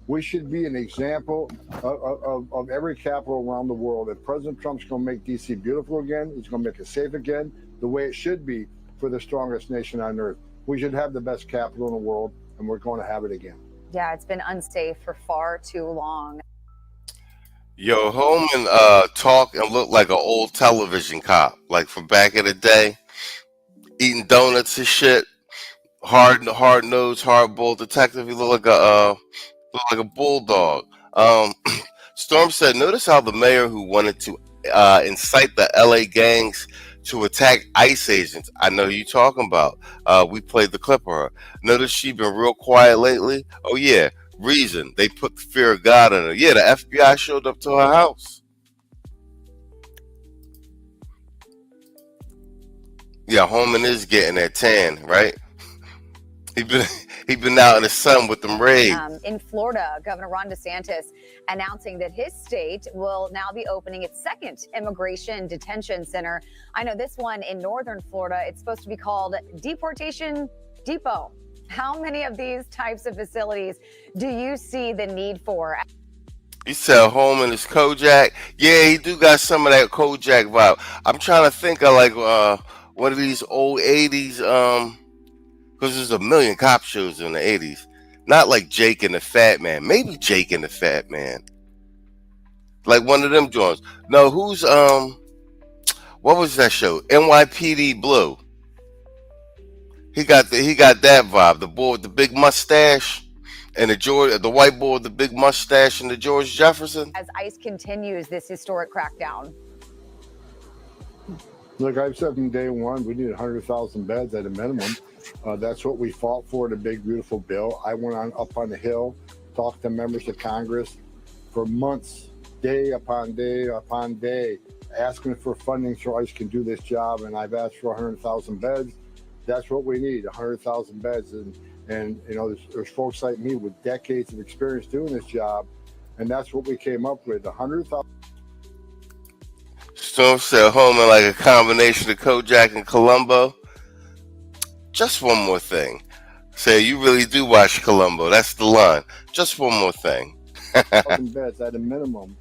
We should be an example of every capital around the world. And President Trump's going to make D.C. beautiful again. He's going to make it safe again, the way it should be for the strongest nation on earth. We should have the best capital in the world, and we're going to have it again. Yeah, it's been unsafe for far too long. Yo, Holman talk and look like an old television cop, like from back in the day, eating donuts and shit. Hard-nosed, hard-boiled detective. He looked like a bulldog. Storm said, notice how the mayor who wanted to incite the LA gangs to attack ICE agents. I know you talking about. We played the clip of her. Notice she been real quiet lately. Oh yeah, reason they put the fear of God in her. Yeah, the FBI showed up to her house. Yeah, Holman is getting that tan, right? He been out in the sun with them raids. In Florida, Governor Ron DeSantis announcing that his state will now be opening its second immigration detention center. I know this one in northern Florida, it's supposed to be called Deportation Depot. How many of these types of facilities do you see the need for? He said Holman is Kojak. Yeah, he do got some of that Kojak vibe. I'm trying to think of like one of these old 80s, because there's a million cop shows in the 80s. Not like Jake and the Fat Man. Maybe Jake and the Fat Man. Like one of them joints. No, who's what was that show? NYPD Blue. He got that vibe. The boy with the big mustache and the white boy with the big mustache and the George Jefferson. As ICE continues this historic crackdown. Look, I've said from day one, we need 100,000 beds at a minimum. That's what we fought for, the big, beautiful bill. I went up on the Hill, talked to members of Congress for months, day upon day upon day, asking for funding so ICE can do this job. And I've asked for 100,000 beds. That's what we need, 100,000 beds. And there's folks like me with decades of experience doing this job. And that's what we came up with, 100,000. Storm said Holman like a combination of Kojak and Columbo. Just one more thing. Say, you really do watch Columbo. That's the line. Just one more thing. 1,000 beds at a minimum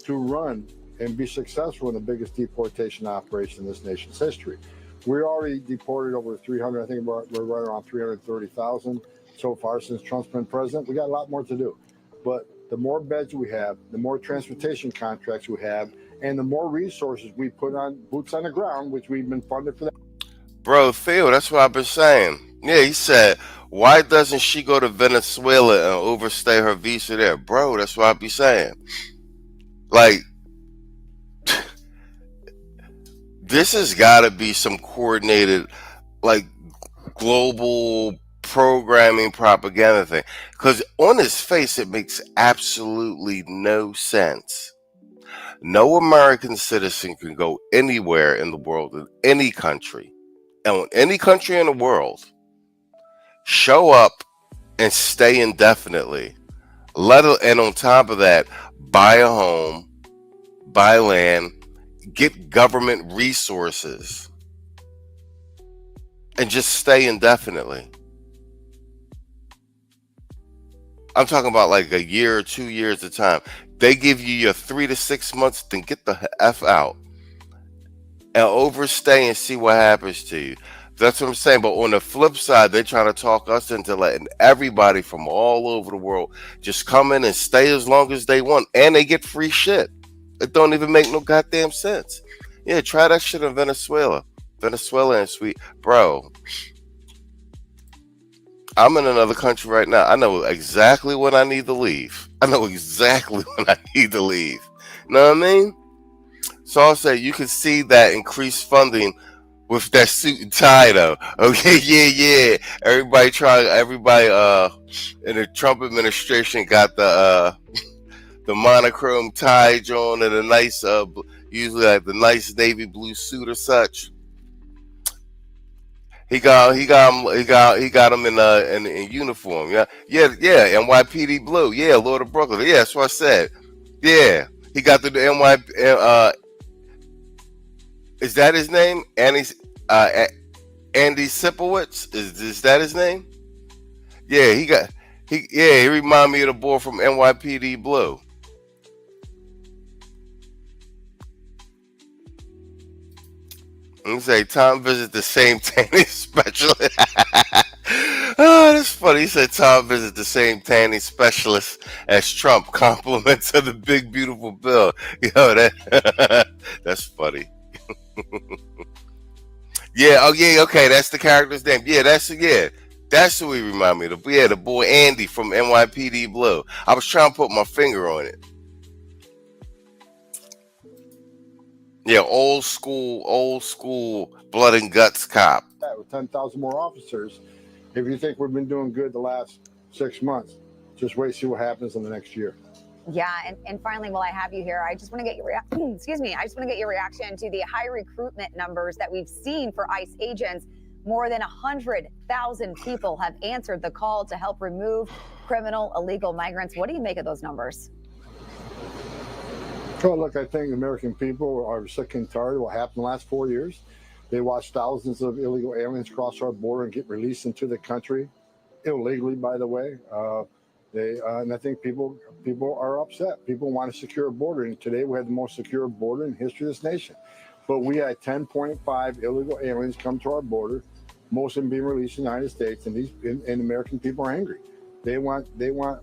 to run and be successful in the biggest deportation operation in this nation's history. We already deported over 300. I think we're right around 330,000 so far since Trump's been president. We got a lot more to do. But the more beds we have, the more transportation contracts we have, and the more resources we put on boots on the ground, which we've been funded for that. Bro, Theo, that's what I've been saying. Yeah, he said, why doesn't she go to Venezuela and overstay her visa there? Bro, that's what I be saying. Like, this has got to be some coordinated, like, global programming propaganda thing. Because on its face, it makes absolutely no sense. No American citizen can go anywhere in the world, in any country, and any country in the world, show up and stay indefinitely. And on top of that, buy a home, buy land, get government resources, and just stay indefinitely. I'm talking about like a year or 2 years at a time. They give you your 3 to 6 months, then get the F out and overstay and see what happens to you. That's what I'm saying. But on the flip side, they're trying to talk us into letting everybody from all over the world just come in and stay as long as they want. And they get free shit. It don't even make no goddamn sense. Yeah, try that shit in Venezuela. Venezuela and sweet. Bro. I'm in another country right now. I know exactly when I need to leave. I know exactly when I need to leave. You know what I mean? So I'll say you can see that increased funding with that suit and tie though. Okay, yeah. Everybody in the Trump administration got the monochrome tie on and a nice usually like the nice navy blue suit or such. He got him in uniform. Yeah. NYPD blue. Yeah, Lord of Brooklyn. Yeah, that's what I said. Yeah, he got the NY. Is that his name? Andy Sipowicz? Is that his name? Yeah, he remind me of the boy from NYPD Blue. Let me say, Tom visits the same tanning specialist. Oh, that's funny. He said Tom visits the same tanning specialist as Trump. Compliments of the big beautiful bill. Yo, that's funny. Okay, that's the character's name. That's who he remind me of. The boy Andy from NYPD Blue. I was trying to put my finger on it. Yeah, old school blood and guts cop. With 10,000 more officers, if you think we've been doing good the last 6 months, just wait, see what happens in the next year. Yeah, and finally, while I have you here, I just want to get your excuse me. I just want to get your reaction to the high recruitment numbers that we've seen for ICE agents. More than 100,000 people have answered the call to help remove criminal illegal migrants. What do you make of those numbers? Well, look, I think American people are sick and tired of what happened the last 4 years. They watched thousands of illegal aliens cross our border and get released into the country, illegally, by the way. And I think people are upset. People want a secure border. And today we had the most secure border in the history of this nation. But we had 10.5 illegal aliens come to our border, most of them being released in the United States. And American people are angry. They want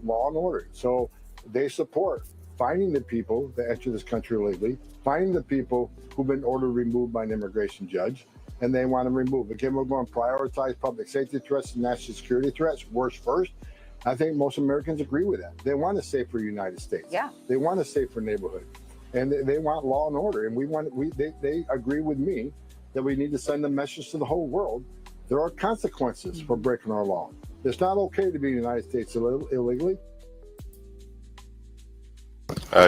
law and order. So they support finding the people that enter this country illegally, finding the people who've been ordered removed by an immigration judge, and they want them removed. Again, we're going to prioritize public safety threats and national security threats, worst first. I think most Americans agree with that. They want a safer United States. Yeah. They want a safer neighborhood, and they want law and order. And they agree with me that we need to send a message to the whole world. There are consequences for breaking our law. It's not okay to be in the United States illegally.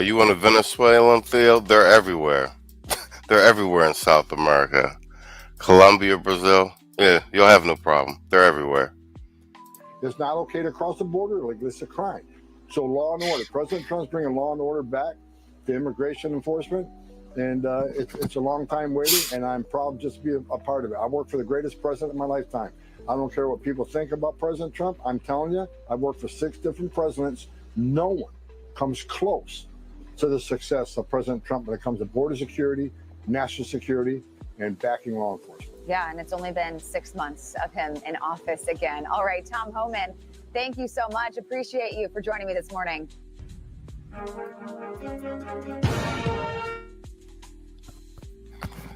You want a Venezuelan field? They're everywhere. They're everywhere in South America. Colombia, Brazil. Yeah, you'll have no problem. They're everywhere. It's not okay to cross the border illegally. It's a crime. So law and order. President Trump's bringing law and order back to immigration enforcement. And it's a long time waiting, and I'm proud just to be a part of it. I worked for the greatest president of my lifetime. I don't care what people think about President Trump. I'm telling you, I've worked for 6 different presidents. No one comes close to the success of President Trump when it comes to border security, national security, and backing law enforcement. Yeah, and it's only been 6 months of him in office again. All right, Tom Homan, thank you so much. Appreciate you for joining me this morning.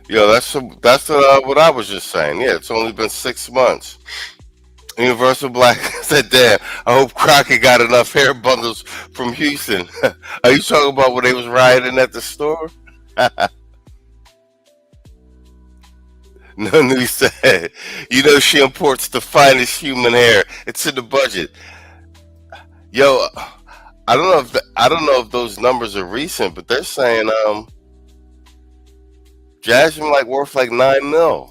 Yo, that's what I was just saying. Yeah, it's only been 6 months. Universal Black said, damn, I hope Crockett got enough hair bundles from Houston. Are you talking about when they was rioting at the store? No, he said, she imports the finest human hair. It's in the budget. Yo, I don't know if those numbers are recent, but they're saying Jasmine worth like $9 million.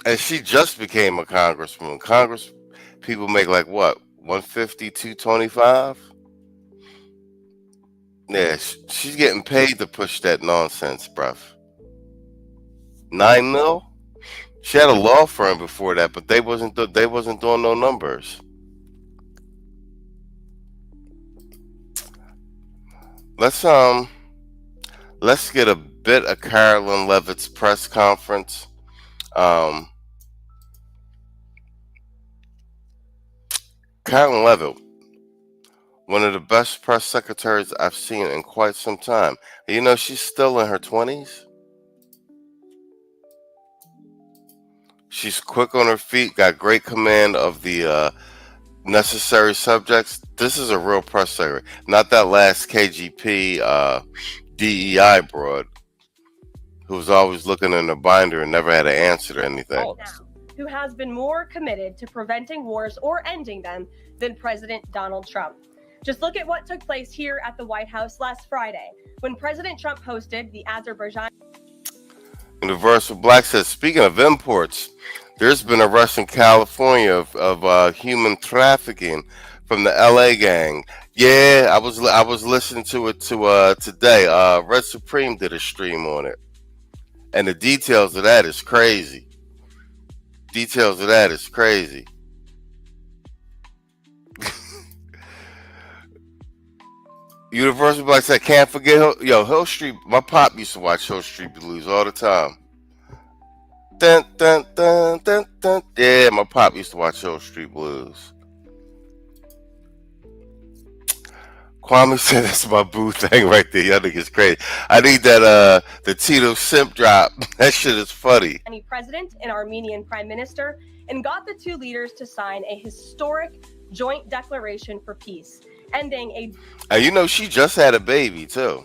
And she just became a congresswoman. Congress people make like what? 150, 225? Yeah, she's getting paid to push that nonsense, bruv. $9 million? She had a law firm before that, but they wasn't doing no numbers. Let's get a bit of Carolyn Levitt's press conference. Carolyn Levitt, one of the best press secretaries I've seen in quite some time. She's still in her 20s. She's quick on her feet, got great command of the necessary subjects. This is a real press secretary, not that last KGP DEI broad who was always looking in a binder and never had an answer to anything. Who has been more committed to preventing wars or ending them than President Donald Trump. Just look at what took place here at the White House last Friday when President Trump hosted the Azerbaijan. Universal Black says, speaking of imports, there's been arrest in California of human trafficking from the LA gang. Yeah, I was listening to it today. Red Supreme did a stream on it, and the details of that is crazy. Universal Black said, can't forget Hill Street. My pop used to watch Hill Street Blues all the time. Dun, dun, dun, dun, dun. Yeah, my pop used to watch Hill Street Blues. Kwame said that's my boo thing right there. Y'all think it's crazy. I need that the Tito simp drop. That shit is funny. Any president and Armenian prime minister, and got the two leaders to sign a historic joint declaration for peace, ending a. And you know, she just had a baby too.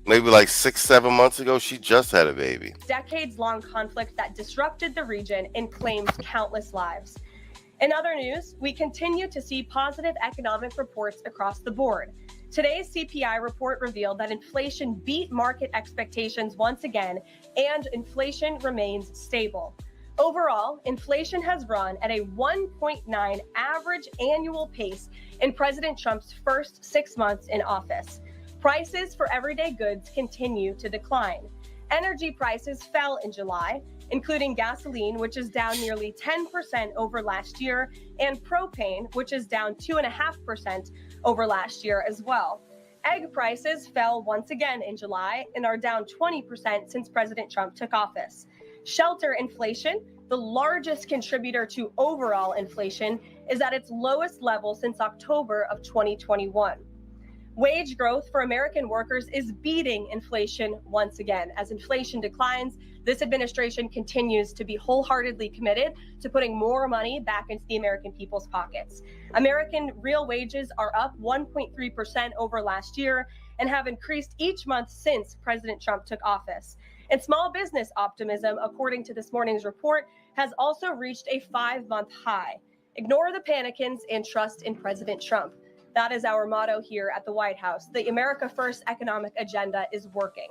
Maybe like 6-7 months ago, she just had a baby. Decades-long conflict that disrupted the region and claimed countless lives. In other news, we continue to see positive economic reports across the board. Today's CPI report revealed that inflation beat market expectations once again, and inflation remains stable. Overall, inflation has run at a 1.9 average annual pace in President Trump's first 6 months in office. Prices for everyday goods continue to decline. Energy prices fell in July, including gasoline, which is down nearly 10% over last year, and propane, which is down 2.5% over last year as well. Egg prices fell once again in July and are down 20% since President Trump took office. Shelter inflation, the largest contributor to overall inflation, is at its lowest level since October of 2021. Wage growth for American workers is beating inflation once again. As inflation declines, this administration continues to be wholeheartedly committed to putting more money back into the American people's pockets. American real wages are up 1.3% over last year and have increased each month since President Trump took office. And small business optimism, according to this morning's report, has also reached a 5-month high. Ignore the panicans and trust in President Trump. That is our motto here at the White House. The America First economic agenda is working.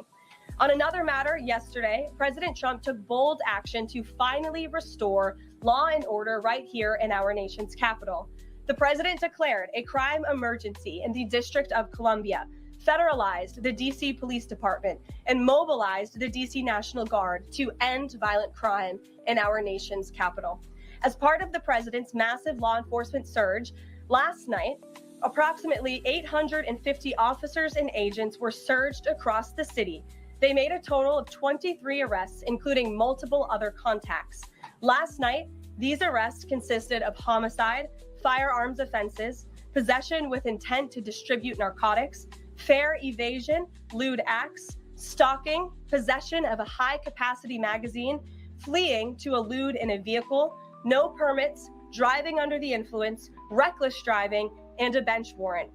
On another matter, yesterday, President Trump took bold action to finally restore law and order right here in our nation's capital. The president declared a crime emergency in the District of Columbia, federalized the D.C. Police Department, and mobilized the D.C. National Guard to end violent crime in our nation's capital. As part of the president's massive law enforcement surge, last night, approximately 850 officers and agents were surged across the city. They made a total of 23 arrests, including multiple other contacts. Last night, these arrests consisted of homicide, firearms offenses, possession with intent to distribute narcotics, fare evasion, lewd acts, stalking, possession of a high-capacity magazine, fleeing to elude in a vehicle, no permits, driving under the influence, reckless driving, and a bench warrant.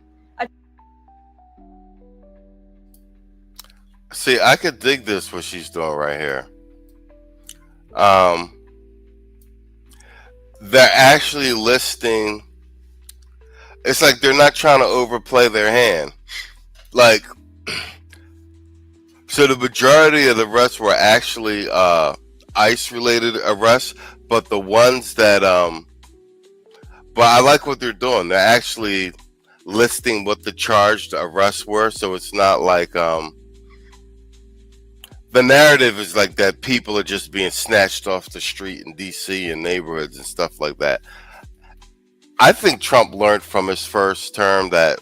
See, I could dig this what she's doing right here. They're actually listing. It's like they're not trying to overplay their hand. Like, so the majority of the arrests were actually ICE-related arrests, but the ones that but I like what they're doing. They're actually listing what the charged arrests were, so it's not like the narrative is like that people are just being snatched off the street in DC and neighborhoods and stuff like that. I think Trump learned from his first term that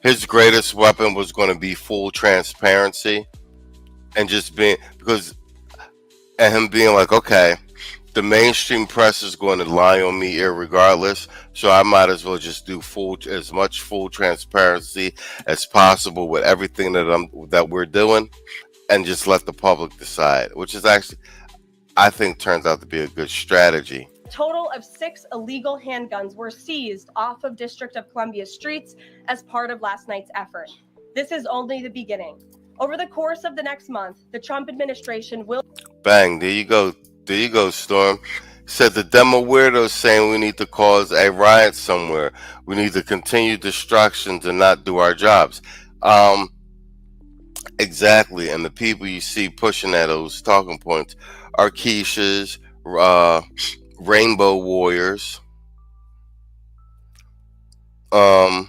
his greatest weapon was going to be full transparency and just being, and him being like, okay, the mainstream press is going to lie on me irregardless, so I might as well just do as much full transparency as possible with everything that we're doing, and just let the public decide. Which is actually, I think turns out to be a good strategy. A total of 6 illegal handguns were seized off of District of Columbia streets as part of last night's effort. This is only the beginning. Over the course of the next month, the Trump administration will... Bang, there you go. There you go, Storm. Said the demo weirdos saying we need to cause a riot somewhere. We need to continue destructions and not do our jobs. Exactly. And the people you see pushing at those talking points are 𝐊𝐶's, Rainbow Warriors, a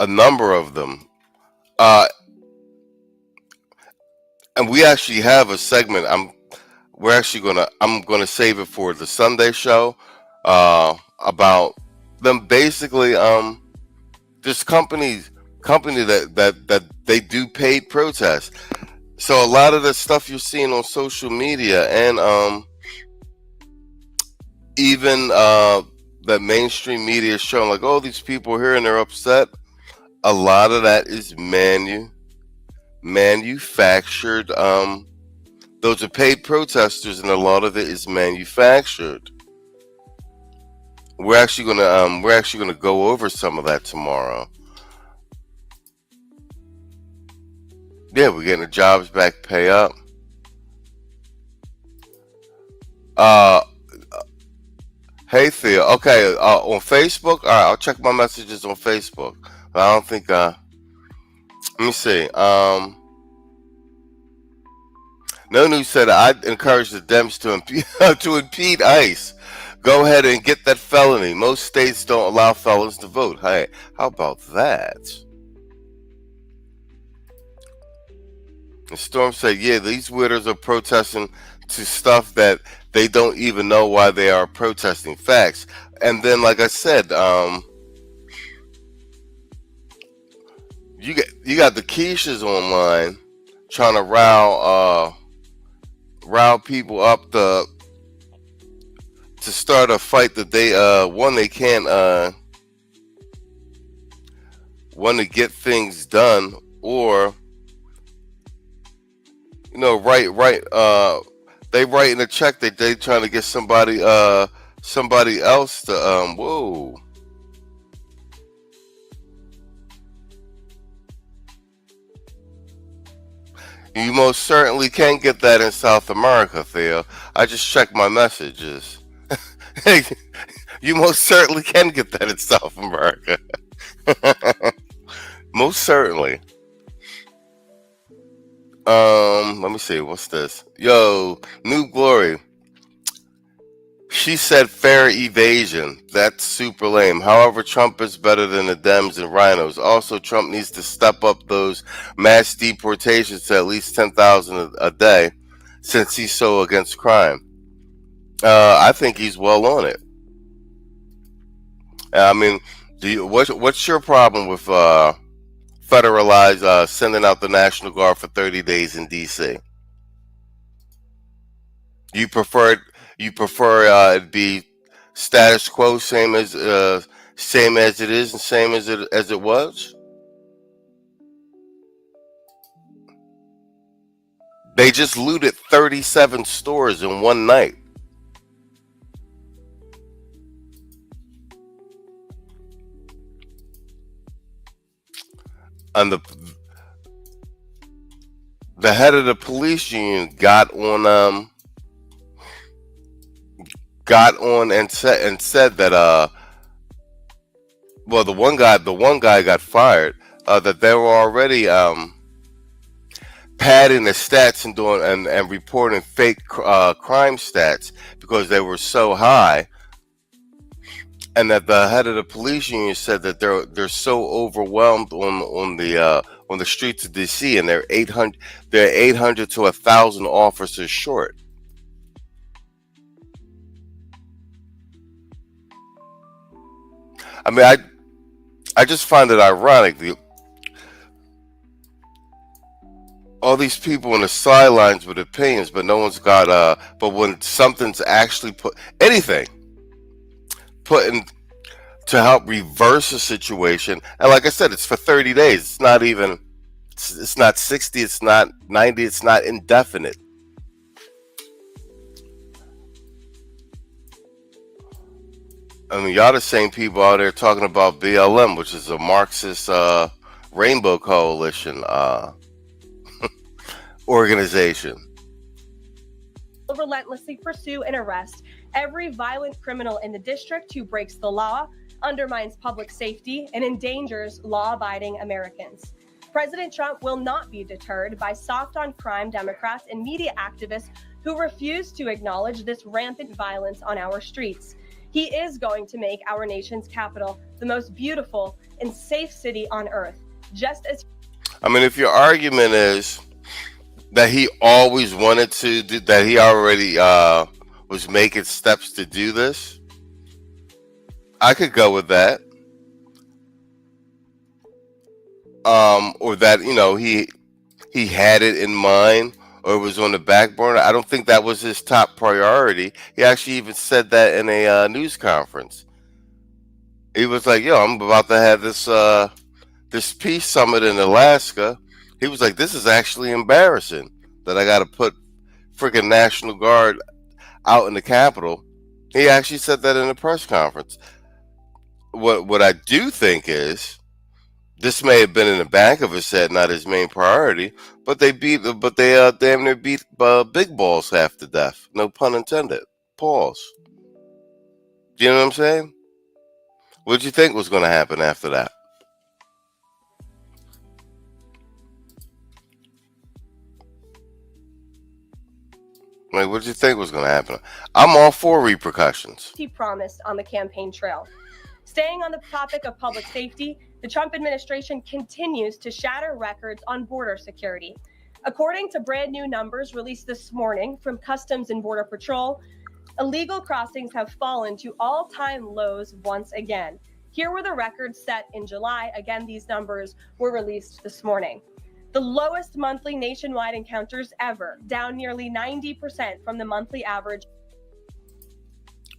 number of them. And we actually have a segment. I'm gonna save it for the Sunday show about them. Basically, this company that they do paid protests. So a lot of the stuff you're seeing on social media and even that mainstream media is showing, like, oh, these people are here and they're upset. A lot of that is manufactured. Those are paid protesters, and a lot of it is manufactured. We're actually gonna go over some of that tomorrow. Yeah, we're getting the jobs back pay up. Hey Theo, okay, on Facebook. All right, I'll check my messages on Facebook. I don't think. Let me see. No News said I'd encourage the Dems to impede ICE. Go ahead and get that felony. Most states don't allow felons to vote. Hey, how about that? And Storm said, yeah, these weirdos are protesting to stuff that they don't even know why they are protesting. Facts. And then, like I said, you got the 𝐊𝐶's online trying to rile people up to start a fight that they can't want to get things done, or they write in a check that they trying to get somebody else to whoa. You most certainly can get that in South America, Theo. I just checked my messages. You most certainly can get that in South America. Most certainly. Let me see. What's this? Yo, New Glory. She said fair evasion. That's super lame. However, Trump is better than the Dems and rhinos. Also, Trump needs to step up those mass deportations to at least 10,000 a day, since he's so against crime. I think he's well on it. I mean, what's your problem with federalize sending out the National Guard for 30 days in D.C.? You prefer it be status quo, same as it is and same as it was? They just looted 37 stores in one night. And the head of the police union got on and said that well, the one guy got fired, that they were already padding the stats and doing and reporting fake crime stats because they were so high. And that the head of the police union said that they're so overwhelmed on the streets of DC, and they're 800 to 1,000 officers short. I mean, I just find it ironic. All these people on the sidelines with opinions, but no one's got but when something's actually put in to help reverse a situation, and like I said, it's for 30 days. It's not 60, it's not 90, it's not indefinite. I mean, y'all the same people out there talking about BLM, which is a Marxist rainbow coalition organization. Will relentlessly pursue and arrest every violent criminal in the district who breaks the law, undermines public safety, and endangers law-abiding Americans. President Trump will not be deterred by soft-on-crime Democrats and media activists who refuse to acknowledge this rampant violence on our streets. He is going to make our nation's capital the most beautiful and safe city on earth, just as... I mean, if your argument is that he always wanted to do, that he already was making steps to do this, I could go with that. Or that, you know, he had it in mind, or it was on the back burner. I don't think that was his top priority. He actually even said that in a news conference. He was like, yo, I'm about to have this peace summit in Alaska. He was like, this is actually embarrassing that I got to put freaking National Guard out in the Capitol. He actually said that in a press conference. What I do think is, this may have been in the back of his head, not his main priority, but they damn near beat Big Balls half to death. No pun intended. Pause. Do you know what I'm saying? What did you think was going to happen after that? Like, what did you think was going to happen? I'm all for repercussions. he promised on the campaign trail. Staying on the topic of public safety, the Trump administration continues to shatter records on border security. According to brand new numbers released this morning from Customs and Border Patrol, illegal crossings have fallen to all-time lows once again. Here were the records set in July. Again, these numbers were released this morning. The lowest monthly nationwide encounters ever, down nearly 90% from the monthly average.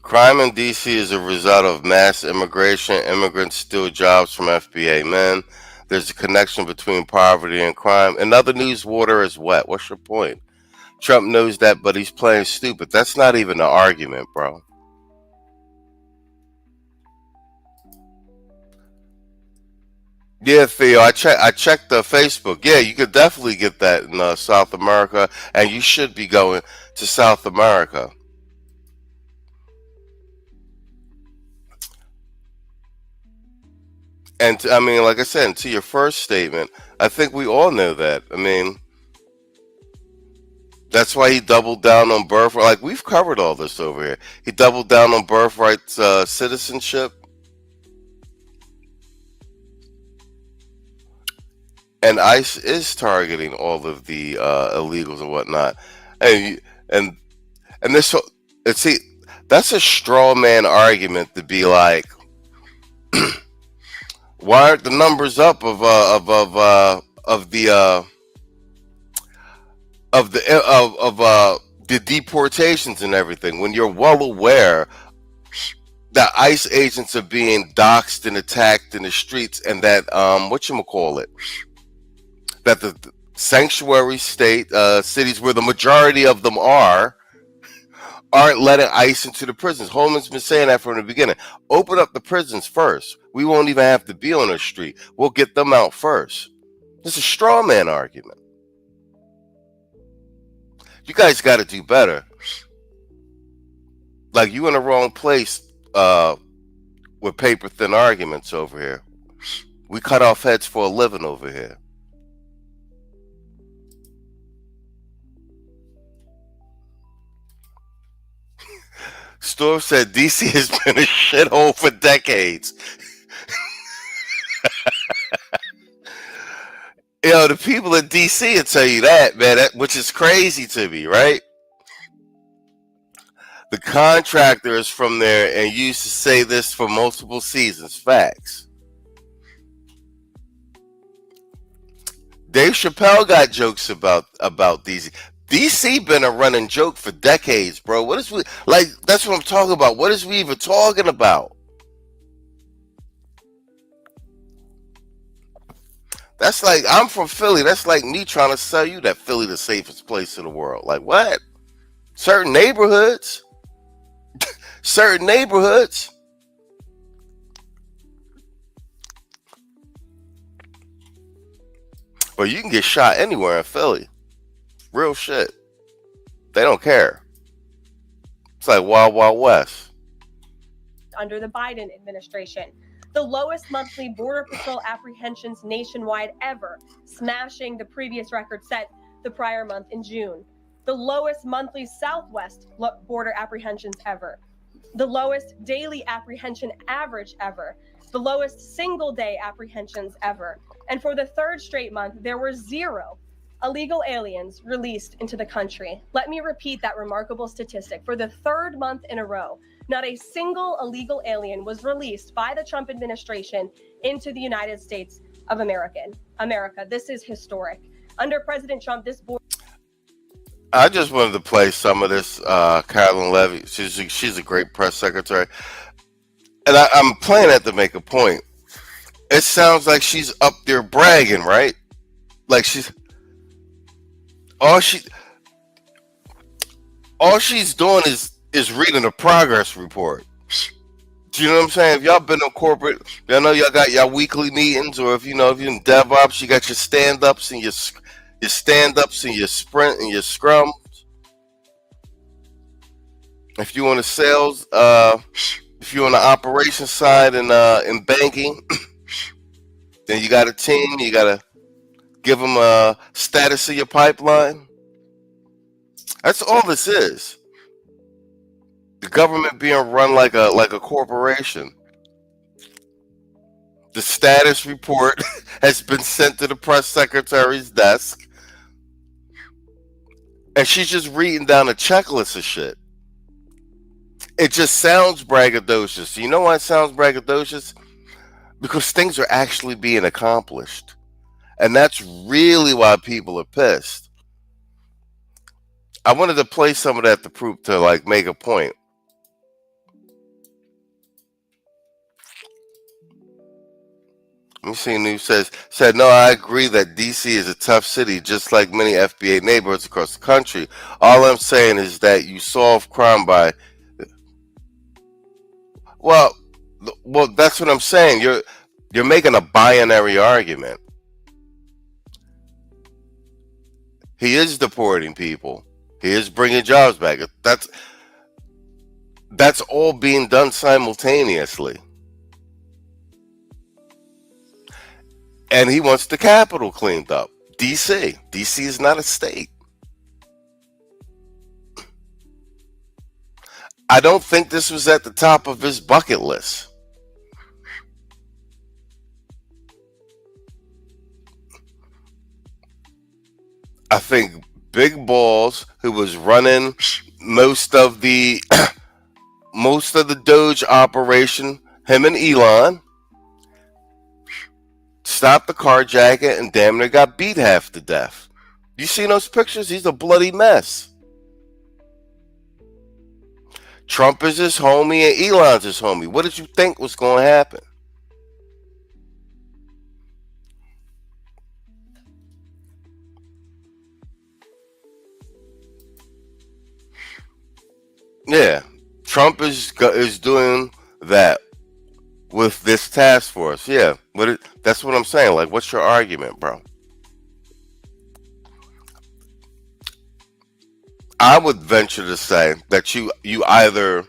Crime in D.C. is a result of mass immigration. Immigrants steal jobs from FBA men. There's a connection between poverty and crime. In other news, water is wet. What's your point? Trump knows that, but he's playing stupid. That's not even an argument, bro. Yeah, Theo, I checked the Facebook. Yeah, you could definitely get that in South America, and you should be going to South America. And I mean, like I said, to your first statement, I think we all know that. I mean, that's why he doubled down on birthright. Like, we've covered all this over here. He doubled down on birthright citizenship. And ICE is targeting all of the illegals and whatnot. And this, see, that's a straw man argument to be like, why aren't the numbers up of the deportations and everything, when you're well aware that ICE agents are being doxxed and attacked in the streets, and that that the sanctuary cities where the majority of them aren't letting ICE into the prisons. Holman's been saying that from the beginning. Open up the prisons first. We won't even have to be on the street. We'll get them out first. This is a straw man argument. You guys got to do better. Like, you in the wrong place with paper thin arguments over here. We cut off heads for a living over here. Storm said DC has been a shithole for decades. Yo, the people in DC will tell you that, man, which is crazy to me, right? The contractor is from there and used to say this for multiple seasons. Facts. Dave Chappelle got jokes about DC. DC been a running joke for decades, bro. What is we like? That's what I'm talking about. What is we even talking about? That's like, I'm from Philly. That's like me trying to sell you that Philly the safest place in the world. Like, what? Certain neighborhoods. Certain neighborhoods. But you can get shot anywhere in Philly. Real shit. They don't care. It's like Wild Wild West. Under the Biden administration. The lowest monthly Border Patrol apprehensions nationwide ever, smashing the previous record set the prior month in June. The lowest monthly Southwest border apprehensions ever. The lowest daily apprehension average ever. The lowest single day apprehensions ever. And for the third straight month, there were 0 illegal aliens released into the country. Let me repeat that remarkable statistic. For the third month in a row, not a single illegal alien was released by the Trump administration into the United States of America. This is historic. Under President Trump, this board. I just wanted to play some of this. Carolyn Levy, she's a great press secretary. And I'm playing that to make a point. It sounds like she's up there bragging, right? Like all she's doing is reading a progress report. Do you know what I'm saying? If y'all been in corporate, y'all know y'all got y'all weekly meetings, or if you're in DevOps, you got your stand-ups and your stand-ups and your sprint and your scrum. If you're on the sales, if you're on the operations side and in banking, then you got a team. You got to give them a status of your pipeline. That's all this is. The government being run like a corporation. The status report has been sent to the press secretary's desk, and she's just reading down a checklist of shit. It just sounds braggadocious. You know why it sounds braggadocious? Because things are actually being accomplished. And that's really why people are pissed. I wanted to play some of that to make a point. Let me see. News said, no, I agree that DC is a tough city, just like many FBA neighborhoods across the country. All I'm saying is that you solve crime by, well, that's what I'm saying. You're making a binary argument. He is deporting people. He is bringing jobs back. That's all being done simultaneously. And he wants the capital cleaned up. DC. DC is not a state. I don't think this was at the top of his bucket list. I think Big Balls, who was running most of the Doge operation, him and Elon, stopped the carjacking and damn near got beat half to death. You seen those pictures? He's a bloody mess. Trump is his homie and Elon's his homie. What did you think was going to happen? Yeah, Trump is doing that with this task force. Yeah, that's what I'm saying. Like, what's your argument, bro? I would venture to say that you either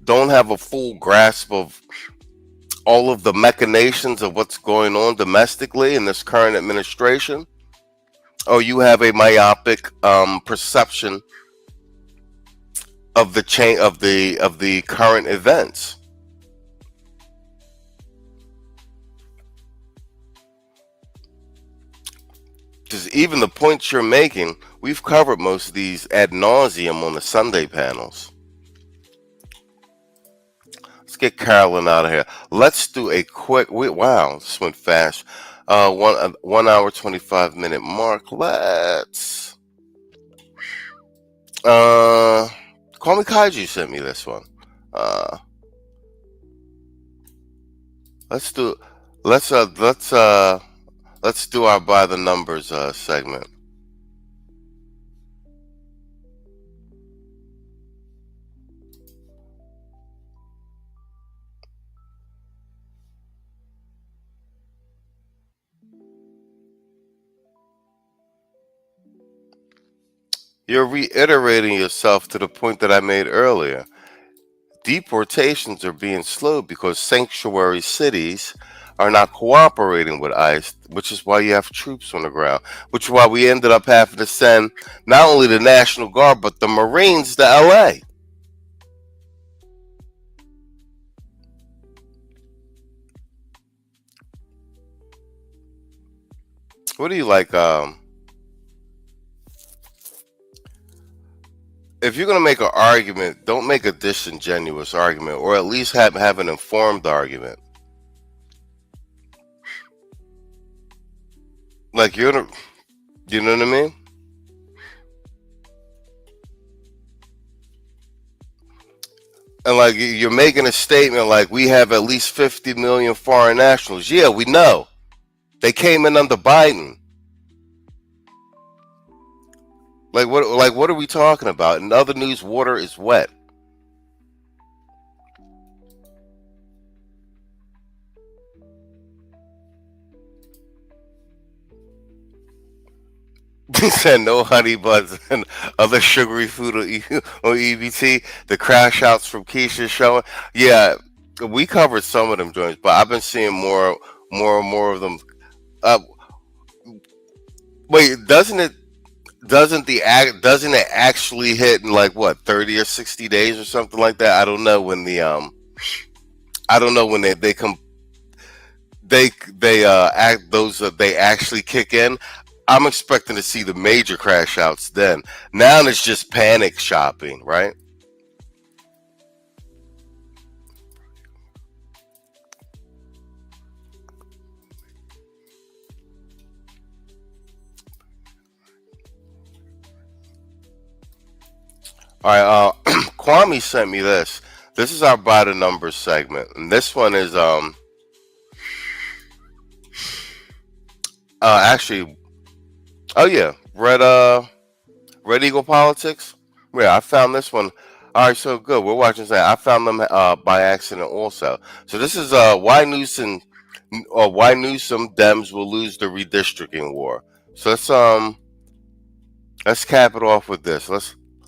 don't have a full grasp of all of the machinations of what's going on domestically in this current administration, or you have a myopic perception of the current events. Because even the points you're making, we've covered most of these ad nauseum on the Sunday panels. Let's get Carolyn out of here. Let's do a quick. Wow, this went fast. 1 hour 25 minute mark. Let's. Call Me Kaiju sent me this one. Let's do our by the numbers segment. You're reiterating yourself to the point that I made earlier. Deportations are being slowed because sanctuary cities are not cooperating with ICE, which is why you have troops on the ground, which is why we ended up having to send not only the National Guard, but the Marines to LA. What do you like? If you're going to make an argument, don't make a disingenuous argument, or at least have an informed argument. Like you know what I mean? And like you're making a statement like we have at least 50 million foreign nationals. Yeah, we know. They came in under Biden. Like what are we talking about? In other news, water is wet. He said no honey buns and other sugary food on EBT. The crash outs from Keisha showing. Yeah, we covered some of them joints, but I've been seeing more and more of them. Wait, doesn't it actually hit in like what 30 or 60 days or something like that? I don't know when they actually kick in. I'm expecting to see the major crash outs then. Now it's just panic shopping, right? All right, Kwame sent me this. This is our by the numbers segment, and this one is actually, oh yeah, Red Eagle Politics. Yeah, I found this one. All right, so good. We're watching that. I found them by accident also. So this is why Newsom Dems will lose the redistricting war. So let's cap it off with this.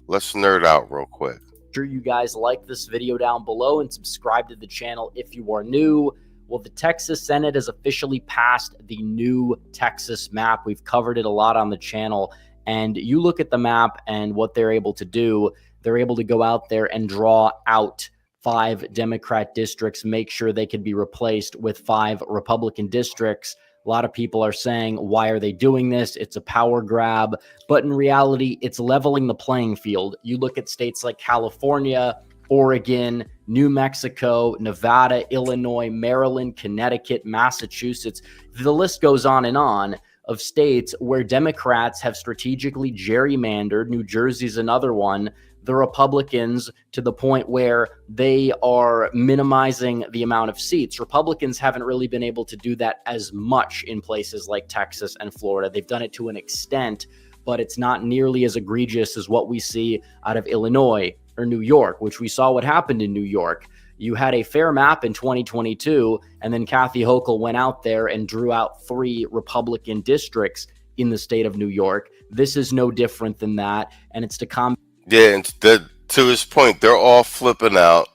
Let's nerd out real quick. Sure you guys like this video down below and subscribe to the channel if you are new. Well, the Texas Senate has officially passed the new Texas map. We've covered it a lot on the channel, and you look at the map and what they're able to do. They're able to go out there and draw out 5 Democrat districts, make sure they could be replaced with 5 Republican districts. A lot of people are saying, why are they doing this? It's a power grab. But in reality, it's leveling the playing field. You look at states like California, Oregon, New Mexico, Nevada, Illinois, Maryland, Connecticut, Massachusetts. The list goes on of states where Democrats have strategically gerrymandered. New Jersey's another one. The Republicans to the point where they are minimizing the amount of seats. Republicans haven't really been able to do that as much in places like Texas and Florida. They've done it to an extent, but it's not nearly as egregious as what we see out of Illinois or New York, which we saw what happened in New York. You had a fair map in 2022, and then Kathy Hochul went out there and drew out 3 Republican districts in the state of New York. This is no different than that, and it's to combat. Yeah, and to his point, they're all flipping out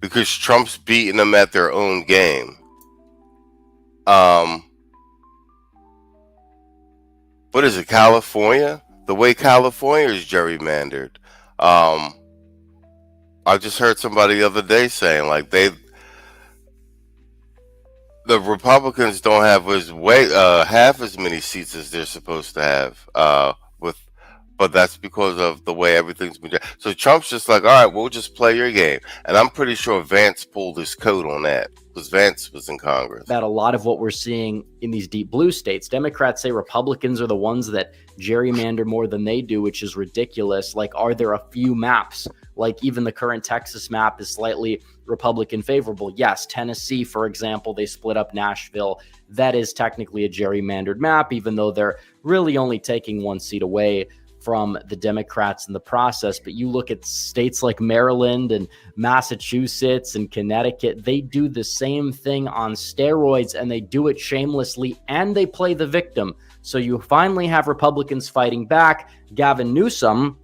because Trump's beating them at their own game. What is it, California? The way California is gerrymandered. I just heard somebody the other day saying like the Republicans don't have half as many seats as they're supposed to have but that's because of the way everything's been done. So Trump's just like, all right, we'll just play your game. And I'm pretty sure Vance pulled his coat on that because Vance was in Congress. That a lot of what we're seeing in these deep blue states, Democrats say Republicans are the ones that gerrymander more than they do, which is ridiculous. Like, are there a few maps? Like even the current Texas map is slightly Republican favorable. Yes, Tennessee, for example, they split up Nashville. That is technically a gerrymandered map, even though they're really only taking 1 seat away from the Democrats in the process. But you look at states like Maryland and Massachusetts and Connecticut, they do the same thing on steroids, and they do it shamelessly, and they play the victim. So you finally have Republicans fighting back. Gavin Newsom,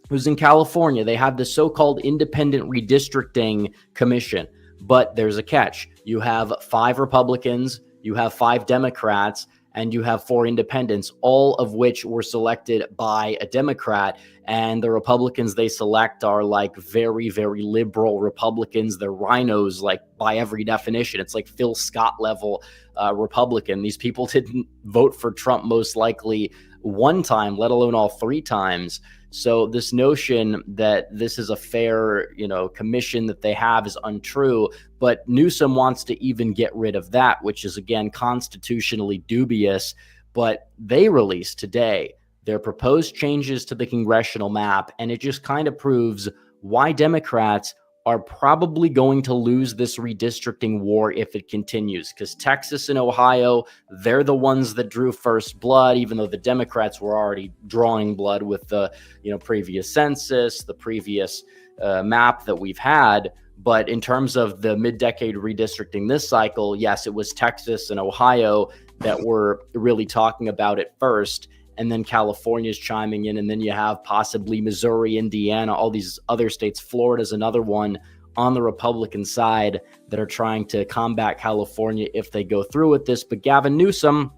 who's in California, they have the so-called Independent Redistricting Commission. But there's a catch. You have 5 Republicans, you have 5 Democrats, and you have 4 independents, all of which were selected by a Democrat. And the Republicans they select are like very, very liberal Republicans. They're rhinos, like by every definition. It's like Phil Scott level Republican. These people didn't vote for Trump most likely one time, let alone all 3 times. So this notion that this is a fair, commission that they have is untrue. But Newsom wants to even get rid of that, which is, again, constitutionally dubious. But they released today their proposed changes to the congressional map, and it just kind of proves why Democrats are probably going to lose this redistricting war if it continues, because Texas and Ohio, they're the ones that drew first blood, even though the Democrats were already drawing blood with the previous census, the previous map that we've had. But in terms of the mid-decade redistricting this cycle, yes, it was Texas and Ohio that were really talking about it first. And then California's chiming in, and then you have possibly Missouri, Indiana, all these other states. Florida's another one on the Republican side that are trying to combat California if they go through with this. But Gavin Newsom,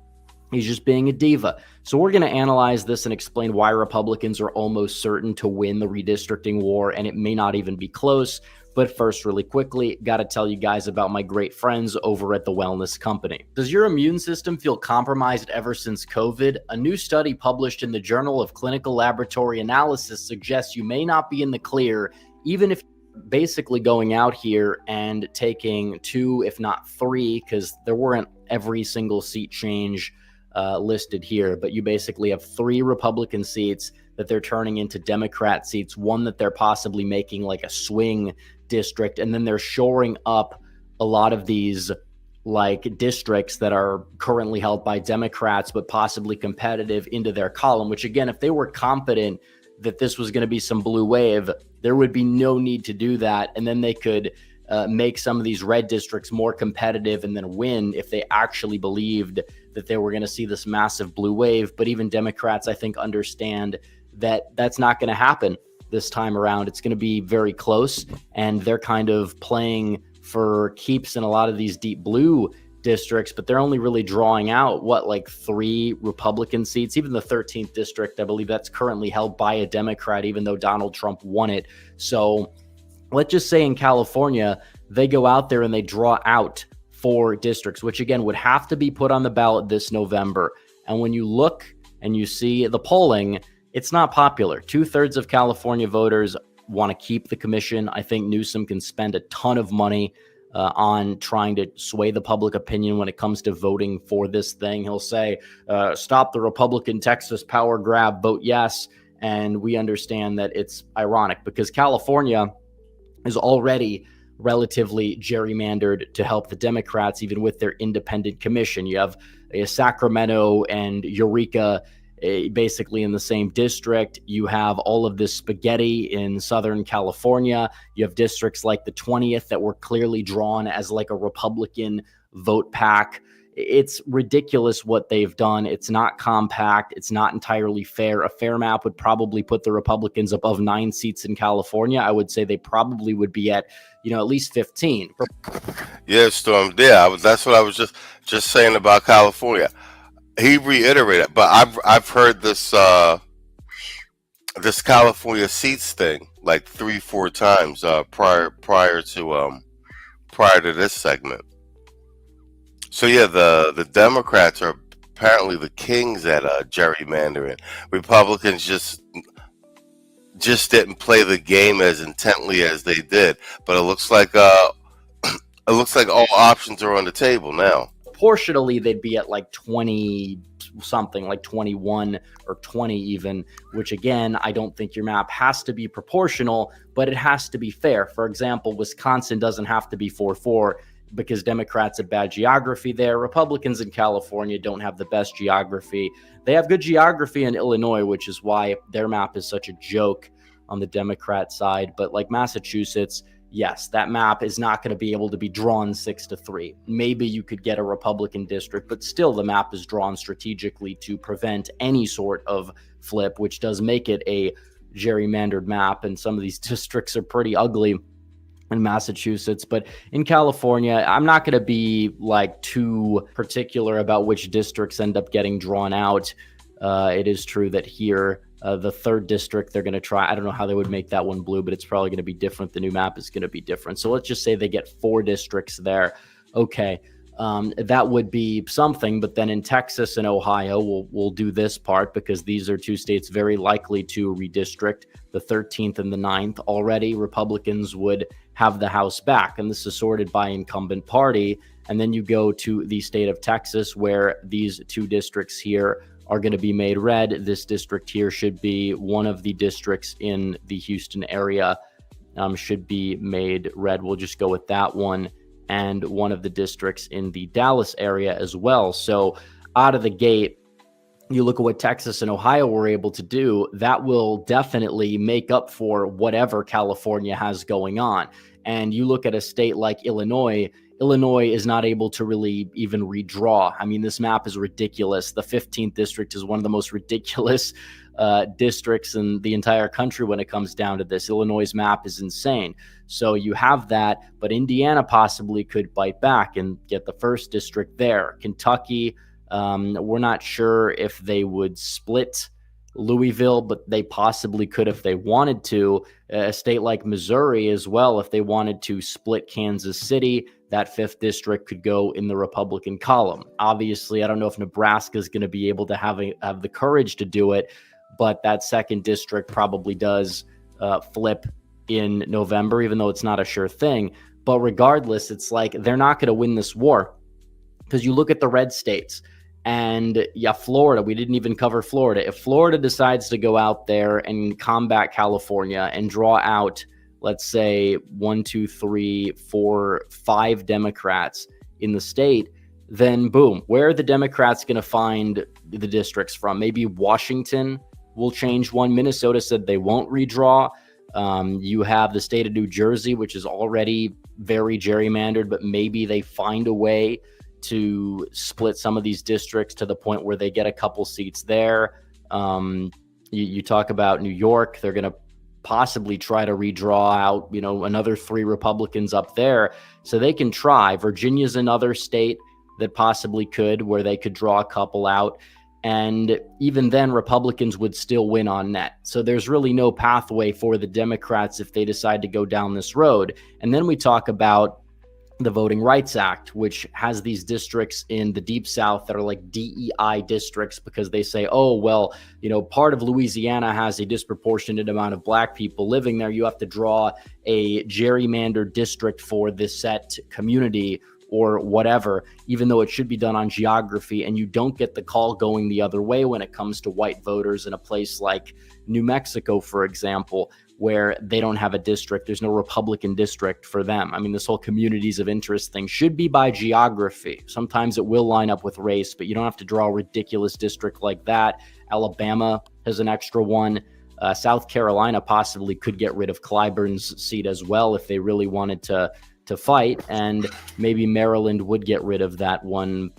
he's just being a diva. So we're going to analyze this and explain why Republicans are almost certain to win the redistricting war, and it may not even be close. But first, really quickly, got to tell you guys about my great friends over at The Wellness Company. Does your immune system feel compromised ever since COVID? A new study published in the Journal of Clinical Laboratory Analysis suggests you may not be in the clear, even if you're basically going out here and taking 2, if not 3, because there weren't every single seat change listed here, but you basically have 3 Republican seats that they're turning into Democrat seats, one that they're possibly making like a swing district, and then they're shoring up a lot of these like districts that are currently held by Democrats but possibly competitive into their column, which again, if they were confident that this was going to be some blue wave, there would be no need to do that, and then they could make some of these red districts more competitive and then win if they actually believed that they were going to see this massive blue wave. But even Democrats, I think, understand that that's not going to happen this time around. It's going to be very close, and they're kind of playing for keeps in a lot of these deep blue districts, but they're only really drawing out like 3 Republican seats. Even the 13th district, I believe that's currently held by a Democrat, even though Donald Trump won it. So let's just say in California, they go out there and they draw out 4 districts, which again would have to be put on the ballot this November. And when you look and you see the polling, it's not popular. 2/3 of California voters want to keep the commission. I think Newsom can spend a ton of money on trying to sway the public opinion when it comes to voting for this thing. He'll say, stop the Republican Texas power grab, vote yes. And we understand that it's ironic because California is already relatively gerrymandered to help the Democrats, even with their independent commission. You have Sacramento and Eureka basically in the same district. You have all of this spaghetti in Southern California. You have districts like the 20th that were clearly drawn as like a Republican vote pack. It's ridiculous what they've done. It's not compact. It's not entirely fair. A fair map would probably put the Republicans above 9 seats in California. I would say they probably would be at, at least 15. Yeah, Storm. Yeah, that's what I was just saying about California. He reiterated, but I've heard this this California seats thing like 3-4 times prior to this segment. So yeah, the Democrats are apparently the kings at gerrymandering. Republicans just didn't play the game as intently as they did, but it looks like all options are on the table now. Proportionally, they'd be at like 20 something, like 21 or 20 even, which again, I don't think your map has to be proportional, but it has to be fair. For example, Wisconsin doesn't have to be 4-4. because Democrats have bad geography there. Republicans in California don't have the best geography. They have good geography in Illinois, which is why their map is such a joke on the Democrat side. But like Massachusetts, yes, that map is not going to be able to be drawn 6-3. Maybe you could get a Republican district, but still the map is drawn strategically to prevent any sort of flip, which does make it a gerrymandered map. And some of these districts are pretty ugly in Massachusetts. But in California, I'm not going to be like too particular about which districts end up getting drawn out. It is true that here, the 3rd district, they're going to try. I don't know how they would make that one blue, but it's probably going to be different. The new map is going to be different. So let's just say they get 4 districts there. Okay. That would be something. But then in Texas and Ohio, we'll do this part because these are 2 states very likely to redistrict. The 13th and the 9th already, Republicans would have the House back. And this is sorted by incumbent party. And then you go to the state of Texas, where these 2 districts here are going to be made red. This district here should be one of the districts in the Houston area, should be made red. We'll just go with that one. And one of the districts in the Dallas area as well. So out of the gate, you look at what Texas and Ohio were able to do, that will definitely make up for whatever California has going on. And you look at a state like Illinois, Illinois is not able to really even redraw. I mean, this map is ridiculous. The 15th district is one of the most ridiculous districts in the entire country when it comes down to this. Illinois' map is insane. So you have that, but Indiana possibly could bite back and get the 1st district there. Kentucky, we're not sure if they would split Louisville, but they possibly could if they wanted to. A state like Missouri as well, if they wanted to split Kansas City, that 5th district could go in the Republican column. Obviously, I don't know if Nebraska is going to be able to have the courage to do it, but that 2nd district probably does flip in November, even though it's not a sure thing. But regardless, it's like they're not going to win this war, because you look at the red states. And yeah, Florida, we didn't even cover Florida. If Florida decides to go out there and combat California and draw out, let's say 1, 2, 3, 4, 5 Democrats in the state, then boom, where are the Democrats going to find the districts from? Maybe Washington will change one. Minnesota said they won't redraw. You have the state of New Jersey, which is already very gerrymandered, but maybe they find a way to split some of these districts to the point where they get a couple seats there. You talk about New York, they're going to possibly try to redraw out, another 3 Republicans up there. So they can try. Virginia's another state that possibly could, where they could draw a couple out. And even then, Republicans would still win on net. So there's really no pathway for the Democrats if they decide to go down this road. And then we talk about the Voting Rights Act, which has these districts in the Deep South that are like DEI districts, because they say, oh, well, part of Louisiana has a disproportionate amount of Black people living there. You have to draw a gerrymandered district for this set community or whatever, even though it should be done on geography. And you don't get the call going the other way when it comes to white voters in a place like New Mexico, for example, where they don't have a district. There's no Republican district for them. I mean, this whole communities of interest thing should be by geography. Sometimes it will line up with race, but you don't have to draw a ridiculous district like that. Alabama has an extra one. South Carolina possibly could get rid of Clyburn's seat as well if they really wanted to fight, and maybe Maryland would get rid of that one.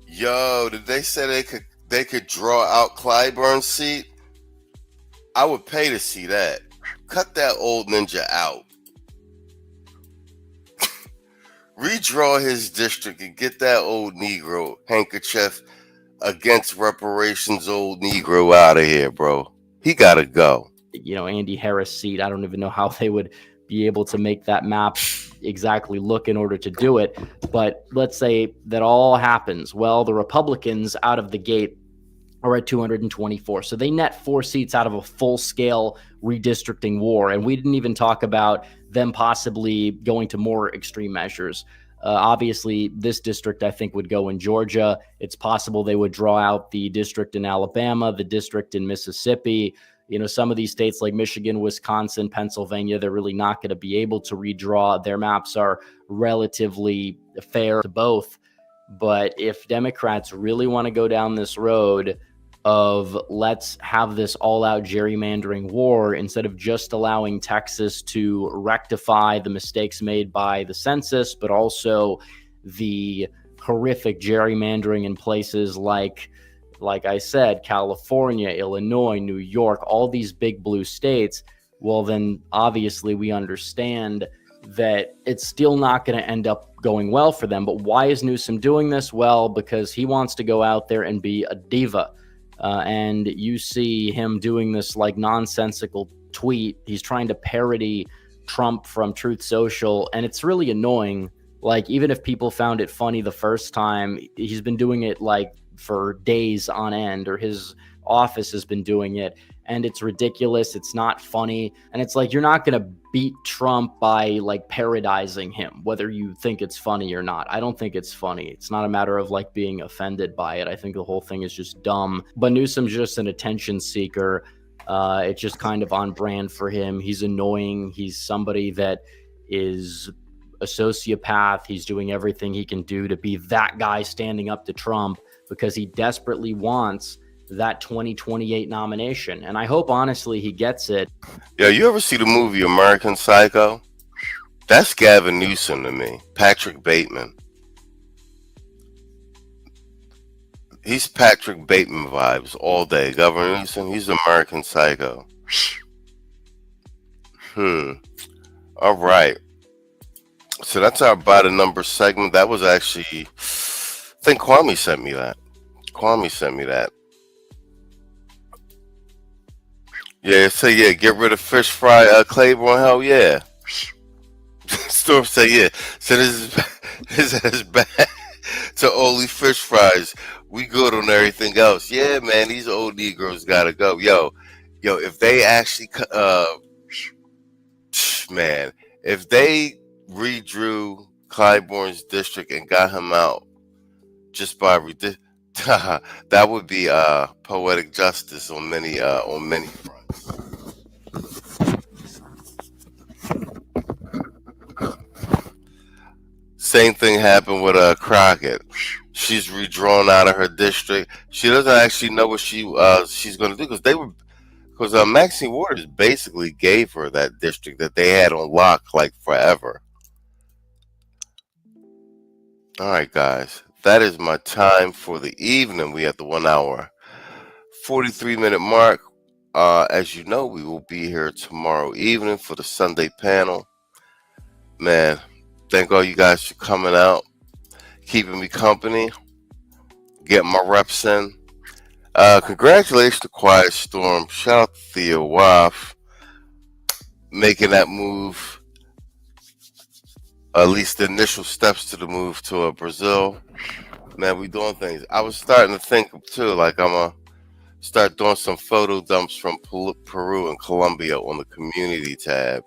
Yo, did they say they could draw out Clyburn's seat? I would pay to see that. Cut that old ninja out. Redraw his district and get that old Negro handkerchief against reparations old Negro out of here, bro. He gotta go. Andy Harris' seat, I don't even know how they would be able to make that map exactly look in order to do it. But let's say that all happens. Well, the Republicans out of the gate are at 224. So they net 4 seats out of a full-scale redistricting war. And we didn't even talk about them possibly going to more extreme measures. Obviously, this district, I think, would go in Georgia. It's possible they would draw out the district in Alabama, the district in Mississippi. Some of these states like Michigan, Wisconsin, Pennsylvania, they're really not going to be able to redraw. Their maps are relatively fair to both. But if Democrats really want to go down this road of let's have this all-out gerrymandering war, instead of just allowing Texas to rectify the mistakes made by the census, but also the horrific gerrymandering in places like I said, California, Illinois, New York, all these big blue states, well, then obviously we understand that it's still not going to end up going well for them. But why is Newsom doing this? Well, because he wants to go out there and be a diva. And you see him doing this like nonsensical tweet. He's trying to parody Trump from Truth Social, and it's really annoying. Like, even if people found it funny the first time, he's been doing it like for days on end, or his office has been doing it, and it's ridiculous. It's not funny. And it's like, you're not going to beat Trump by like parodizing him, whether you think it's funny or not. I don't think it's funny. It's not a matter of like being offended by it. I think the whole thing is just dumb. But Newsom's just an attention seeker. It's just kind of on brand for him. He's annoying. He's somebody that is a sociopath. He's doing everything he can do to be that guy standing up to Trump, because he desperately wants that 2028 nomination. And I hope, honestly, he gets it. Yeah, you ever see the movie American Psycho? That's Gavin Newsom to me. Patrick Bateman. He's Patrick Bateman vibes all day. Governor Newsom, he's American Psycho. All right. So that's our By the Numbers segment. That was actually... I think Kwame sent me that. Yeah, say yeah, get rid of fish fry Claiborne. Hell yeah. Storm say yeah. So this is bad to only fish fries. We good on everything else. Yeah, man, these old Negroes gotta go. Yo, if they actually man, if they redrew Claiborne's district and got him out just by that would be poetic justice on many fronts. Same thing happened with Crockett. She's redrawn out of her district. She doesn't actually know what she's going to do, because Maxine Waters basically gave her that district that they had on lock like forever. All right, guys. That is my time for the evening. We at the 1 hour, 43-minute mark. As you know, we will be here tomorrow evening for the Sunday panel. Man, thank all you guys for coming out, keeping me company, getting my reps in. Congratulations to Quiet Storm. Shout out to Theo Waff making that move. At least the initial steps to the move to Brazil. Man, we doing things. I was starting to think too, like I'm gonna start doing some photo dumps from Peru and Colombia on the community tab.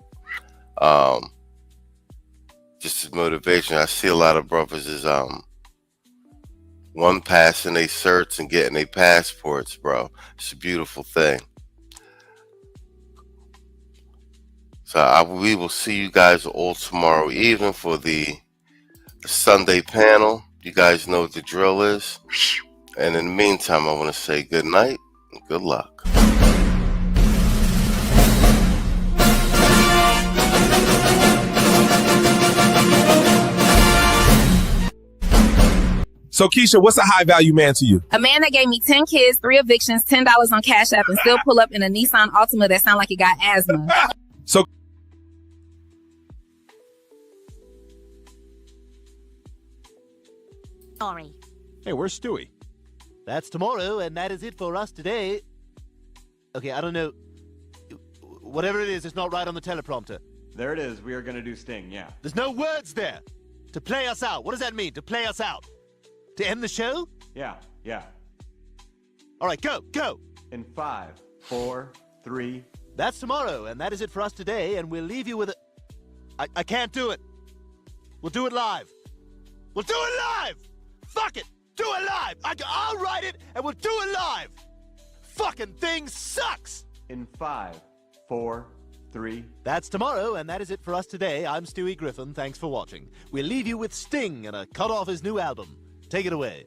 Just as motivation. I see a lot of brothers is one passing their certs and getting their passports, bro. It's a beautiful thing. So we will see you guys all tomorrow evening for the Sunday panel. You guys know what the drill is. And in the meantime, I want to say good night and good luck. So, Keisha, what's a high-value man to you? A man that gave me 10 kids, 3 evictions, $10 on Cash App, and still pull up in a Nissan Altima that sound like it got asthma. So, Sorry. Hey, where's Stewie? That's tomorrow, and that is it for us today. Okay, I don't know. Whatever it is, it's not right on the teleprompter. There it is. We are going to do Sting, yeah. There's no words there. To play us out. What does that mean, to play us out? To end the show? Yeah. All right, go. In 5, 4, 3. That's tomorrow, and that is it for us today, and we'll leave you with I can't do it. We'll do it live. We'll do it live! Fuck it! Do it live! I'll write it, and we'll do it live! Fucking thing sucks! in 5, 4, 3. That's tomorrow, and that is it for us today. I'm Stewie Griffin. Thanks for watching. We'll leave you with Sting and a cut off his new album. Take it away.